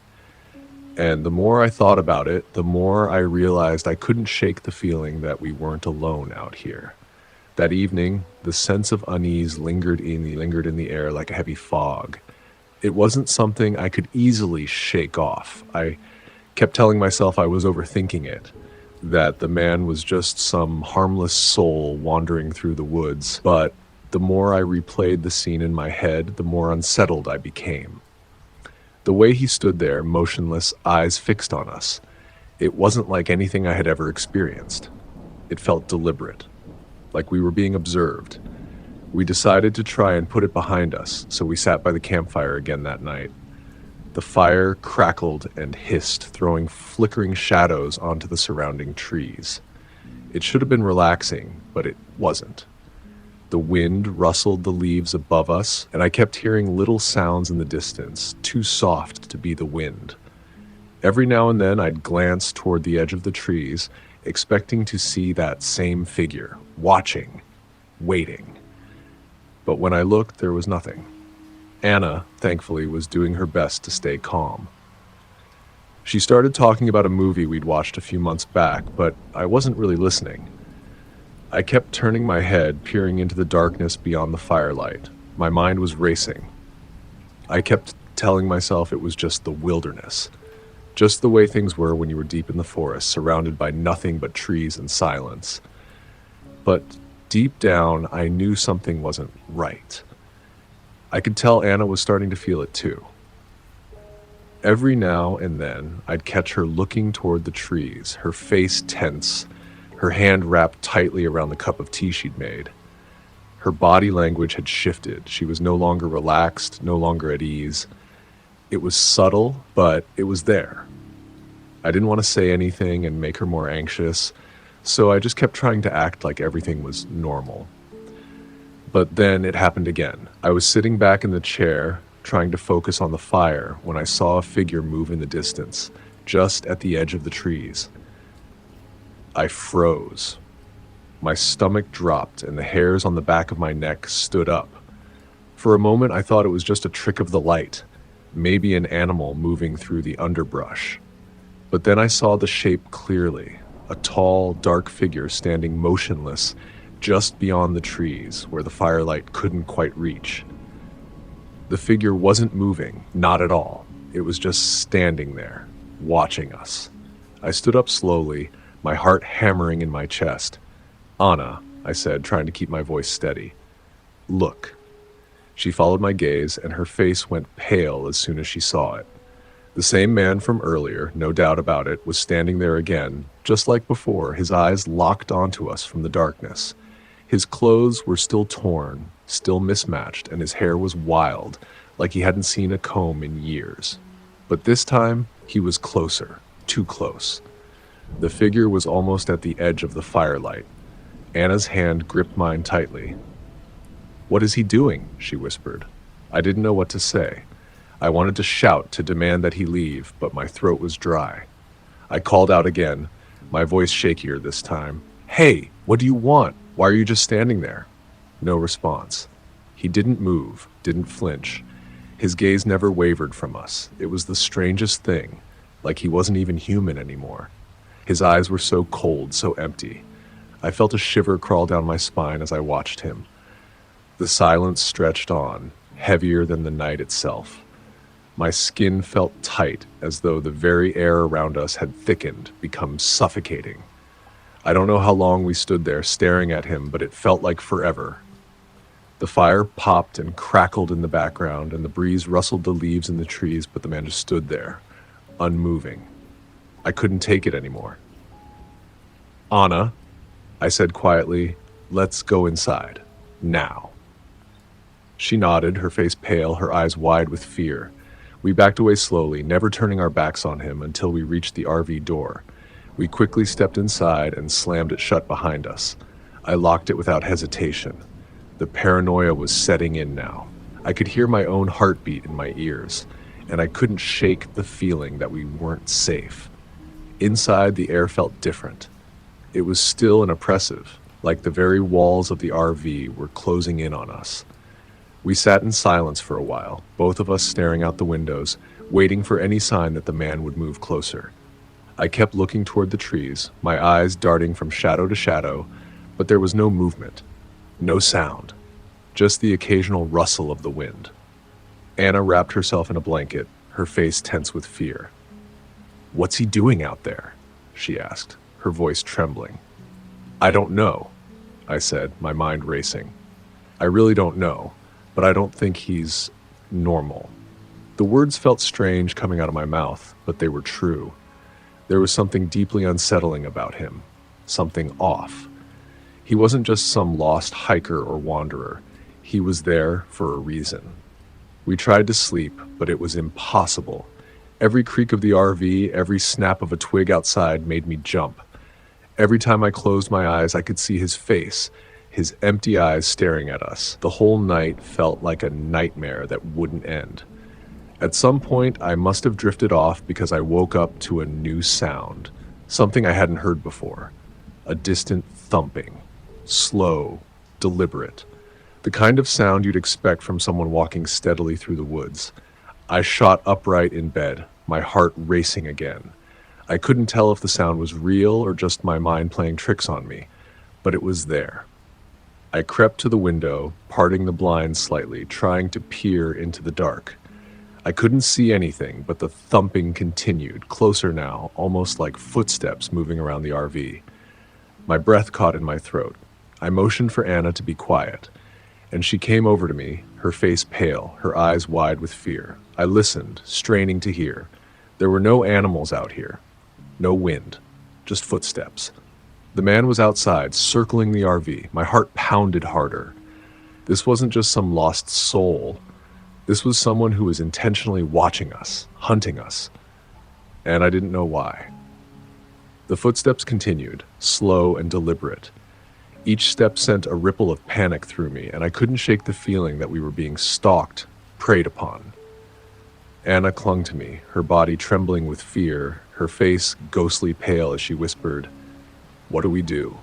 And the more I thought about it, the more I realized I couldn't shake the feeling that we weren't alone out here. That evening, the sense of unease lingered in the air like a heavy fog. It wasn't something I could easily shake off. I kept telling myself I was overthinking it, that the man was just some harmless soul wandering through the woods. But the more I replayed the scene in my head, the more unsettled I became. The way he stood there, motionless, eyes fixed on us, it wasn't like anything I had ever experienced. It felt deliberate, like we were being observed. We decided to try and put it behind us, so we sat by the campfire again that night. The fire crackled and hissed, throwing flickering shadows onto the surrounding trees. It should have been relaxing, but it wasn't. The wind rustled the leaves above us, and I kept hearing little sounds in the distance, too soft to be the wind. Every now and then I'd glance toward the edge of the trees, expecting to see that same figure, watching, waiting. But when I looked, there was nothing. Anna, thankfully, was doing her best to stay calm. She started talking about a movie we'd watched a few months back, but I wasn't really listening. I kept turning my head, peering into the darkness beyond the firelight. My mind was racing. I kept telling myself it was just the wilderness, just the way things were when you were deep in the forest, surrounded by nothing but trees and silence. But deep down, I knew something wasn't right. I could tell Anna was starting to feel it too. Every now and then, I'd catch her looking toward the trees, her face tense, her hand wrapped tightly around the cup of tea she'd made. Her body language had shifted. She was no longer relaxed, no longer at ease. It was subtle, but it was there. I didn't want to say anything and make her more anxious, so I just kept trying to act like everything was normal. But then it happened again. I was sitting back in the chair, trying to focus on the fire, when I saw a figure move in the distance, just at the edge of the trees. I froze. My stomach dropped and the hairs on the back of my neck stood up. For a moment, I thought it was just a trick of the light, maybe an animal moving through the underbrush. But then I saw the shape clearly, a tall, dark figure standing motionless just beyond the trees where the firelight couldn't quite reach. The figure wasn't moving, not at all. It was just standing there, watching us. I stood up slowly, my heart hammering in my chest. "Anna," I said, trying to keep my voice steady. "Look." She followed my gaze, and her face went pale as soon as she saw it. The same man from earlier, no doubt about it, was standing there again, just like before, his eyes locked onto us from the darkness. His clothes were still torn, still mismatched, and his hair was wild, like he hadn't seen a comb in years. But this time, he was closer, too close. The figure was almost at the edge of the firelight. Anna's hand gripped mine tightly. "What is he doing?" she whispered. I didn't know what to say. I wanted to shout to demand that he leave, but my throat was dry. I called out again, my voice shakier this time. "Hey, what do you want? Why are you just standing there?" No response. He didn't move, didn't flinch. His gaze never wavered from us. It was the strangest thing, like he wasn't even human anymore. His eyes were so cold, so empty. I felt a shiver crawl down my spine as I watched him. The silence stretched on, heavier than the night itself. My skin felt tight, as though the very air around us had thickened, become suffocating. I don't know how long we stood there staring at him, but it felt like forever. The fire popped and crackled in the background, and the breeze rustled the leaves in the trees, but the man just stood there, unmoving. I couldn't take it anymore. "Anna," I said quietly, "let's go inside. Now." She nodded, her face pale, her eyes wide with fear. We backed away slowly, never turning our backs on him until we reached the RV door. We quickly stepped inside and slammed it shut behind us. I locked it without hesitation. The paranoia was setting in now. I could hear my own heartbeat in my ears, and I couldn't shake the feeling that we weren't safe. Inside, the air felt different. It was still and oppressive, like the very walls of the RV were closing in on us. We sat in silence for a while, both of us staring out the windows, waiting for any sign that the man would move closer. I kept looking toward the trees, my eyes darting from shadow to shadow, but there was no movement, no sound, just the occasional rustle of the wind. Anna wrapped herself in a blanket, her face tense with fear. "What's he doing out there?" she asked, her voice trembling. "I don't know," I said, my mind racing. "I really don't know, but I don't think he's normal." The words felt strange coming out of my mouth, but they were true. There was something deeply unsettling about him, something off. He wasn't just some lost hiker or wanderer. He was there for a reason. We tried to sleep, but it was impossible. Every creak of the RV, every snap of a twig outside made me jump. Every time I closed my eyes, I could see his face, his empty eyes staring at us. The whole night felt like a nightmare that wouldn't end. At some point, I must have drifted off because I woke up to a new sound, something I hadn't heard before. A distant thumping, slow, deliberate. The kind of sound you'd expect from someone walking steadily through the woods. I shot upright in bed, my heart racing again. I couldn't tell if the sound was real or just my mind playing tricks on me, but it was there. I crept to the window, parting the blinds slightly, trying to peer into the dark. I couldn't see anything, but the thumping continued, closer now, almost like footsteps moving around the RV. My breath caught in my throat. I motioned for Anna to be quiet, and she came over to me, her face pale, her eyes wide with fear. I listened, straining to hear. There were no animals out here, no wind, just footsteps. The man was outside, circling the RV. My heart pounded harder. This wasn't just some lost soul. This was someone who was intentionally watching us, hunting us, and I didn't know why. The footsteps continued, slow and deliberate. Each step sent a ripple of panic through me, and I couldn't shake the feeling that we were being stalked, preyed upon. Anna clung to me, her body trembling with fear, her face ghostly pale as she whispered, "What do we do?"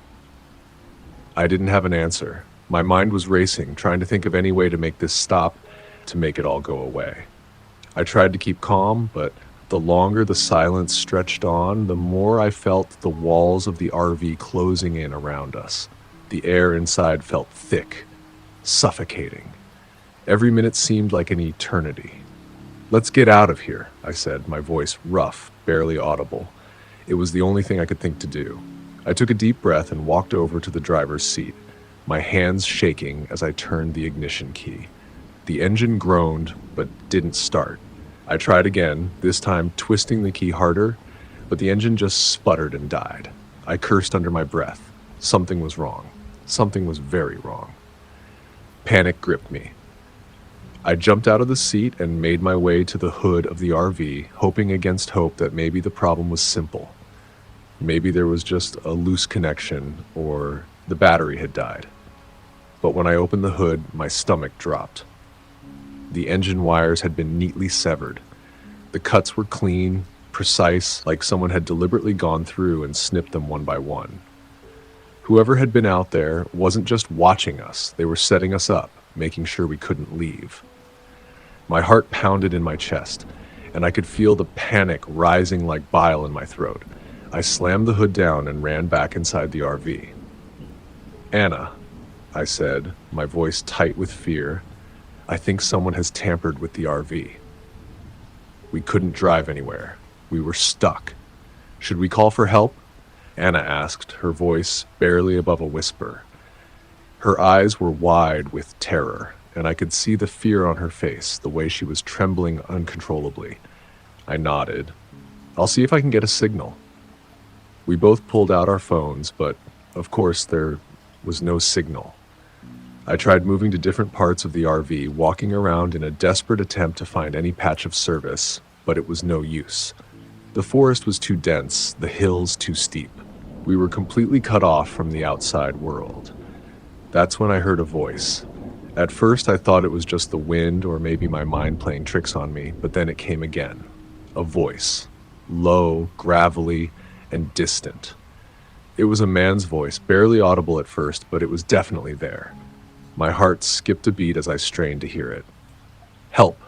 I didn't have an answer. My mind was racing, trying to think of any way to make this stop, to make it all go away. I tried to keep calm, but the longer the silence stretched on, the more I felt the walls of the RV closing in around us. The air inside felt thick, suffocating. Every minute seemed like an eternity. "Let's get out of here," I said, my voice rough, barely audible. It was the only thing I could think to do. I took a deep breath and walked over to the driver's seat, my hands shaking as I turned the ignition key. The engine groaned, but didn't start. I tried again, this time twisting the key harder, but the engine just sputtered and died. I cursed under my breath. Something was wrong. Something was very wrong. Panic gripped me. I jumped out of the seat and made my way to the hood of the RV, hoping against hope that maybe the problem was simple. Maybe there was just a loose connection, or the battery had died. But when I opened the hood, my stomach dropped. The engine wires had been neatly severed. The cuts were clean, precise, like someone had deliberately gone through and snipped them one by one. Whoever had been out there wasn't just watching us, they were setting us up, making sure we couldn't leave. My heart pounded in my chest, and I could feel the panic rising like bile in my throat. I slammed the hood down and ran back inside the RV. "Anna," I said, my voice tight with fear, "I think someone has tampered with the RV." We couldn't drive anywhere. We were stuck. "Should we call for help?" Anna asked, her voice barely above a whisper. Her eyes were wide with terror, and I could see the fear on her face, the way she was trembling uncontrollably. I nodded. "I'll see if I can get a signal." We both pulled out our phones, but of course there was no signal. I tried moving to different parts of the RV, walking around in a desperate attempt to find any patch of service, but it was no use. The forest was too dense, the hills too steep. We were completely cut off from the outside world. That's when I heard a voice. At first I thought it was just the wind or maybe my mind playing tricks on me, but then it came again. A voice. Low, gravelly, and distant. It was a man's voice, barely audible at first, but it was definitely there. My heart skipped a beat as I strained to hear it. "Help!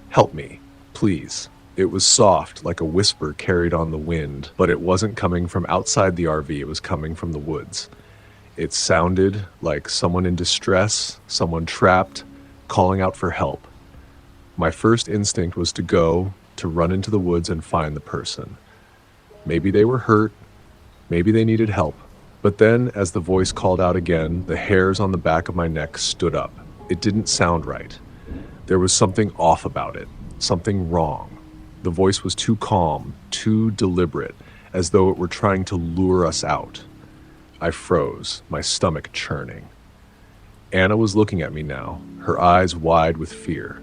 Help me, please." It was soft, like a whisper carried on the wind, but it wasn't coming from outside the RV, it was coming from the woods. It sounded like someone in distress, someone trapped, calling out for help. My first instinct was to run into the woods and find the person. Maybe they were hurt, maybe they needed help. But then, as the voice called out again, the hairs on the back of my neck stood up. It didn't sound right. There was something off about it, something wrong. The voice was too calm, too deliberate, as though it were trying to lure us out. I froze, my stomach churning. Anna was looking at me now, her eyes wide with fear.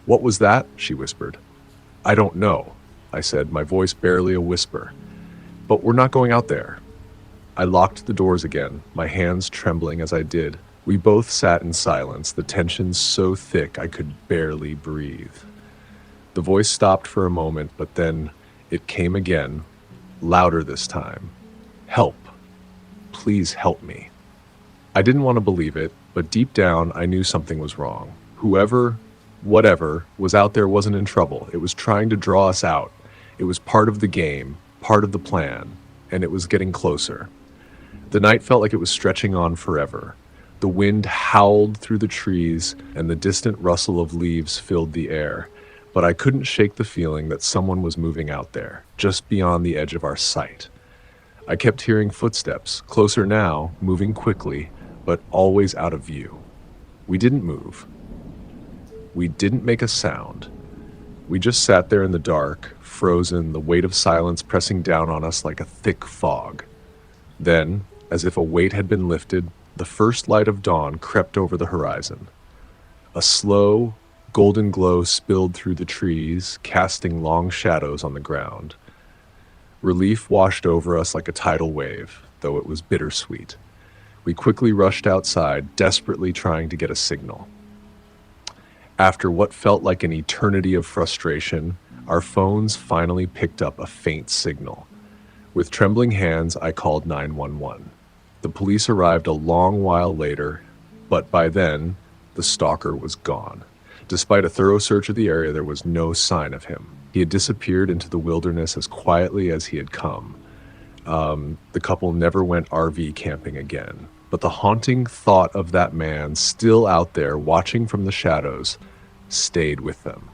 "What was that?" she whispered. "I don't know," I said, my voice barely a whisper. "But we're not going out there." I locked the doors again, my hands trembling as I did. We both sat in silence, the tension so thick I could barely breathe. The voice stopped for a moment, but then it came again, louder this time. "Help. Please help me." I didn't want to believe it, but deep down I knew something was wrong. Whoever, whatever, was out there wasn't in trouble. It was trying to draw us out. It was part of the game, part of the plan, and it was getting closer. The night felt like it was stretching on forever. The wind howled through the trees, and the distant rustle of leaves filled the air. But I couldn't shake the feeling that someone was moving out there, just beyond the edge of our sight. I kept hearing footsteps, closer now, moving quickly, but always out of view. We didn't move. We didn't make a sound. We just sat there in the dark, frozen, the weight of silence pressing down on us like a thick fog. Then, as if a weight had been lifted, the first light of dawn crept over the horizon. A slow, golden glow spilled through the trees, casting long shadows on the ground. Relief washed over us like a tidal wave, though it was bittersweet. We quickly rushed outside, desperately trying to get a signal. After what felt like an eternity of frustration, our phones finally picked up a faint signal. With trembling hands, I called 911. The police arrived a long while later, but by then, the stalker was gone. Despite a thorough search of the area, there was no sign of him. He had disappeared into the wilderness as quietly as he had come. The couple never went RV camping again. But the haunting thought of that man still out there watching from the shadows stayed with them.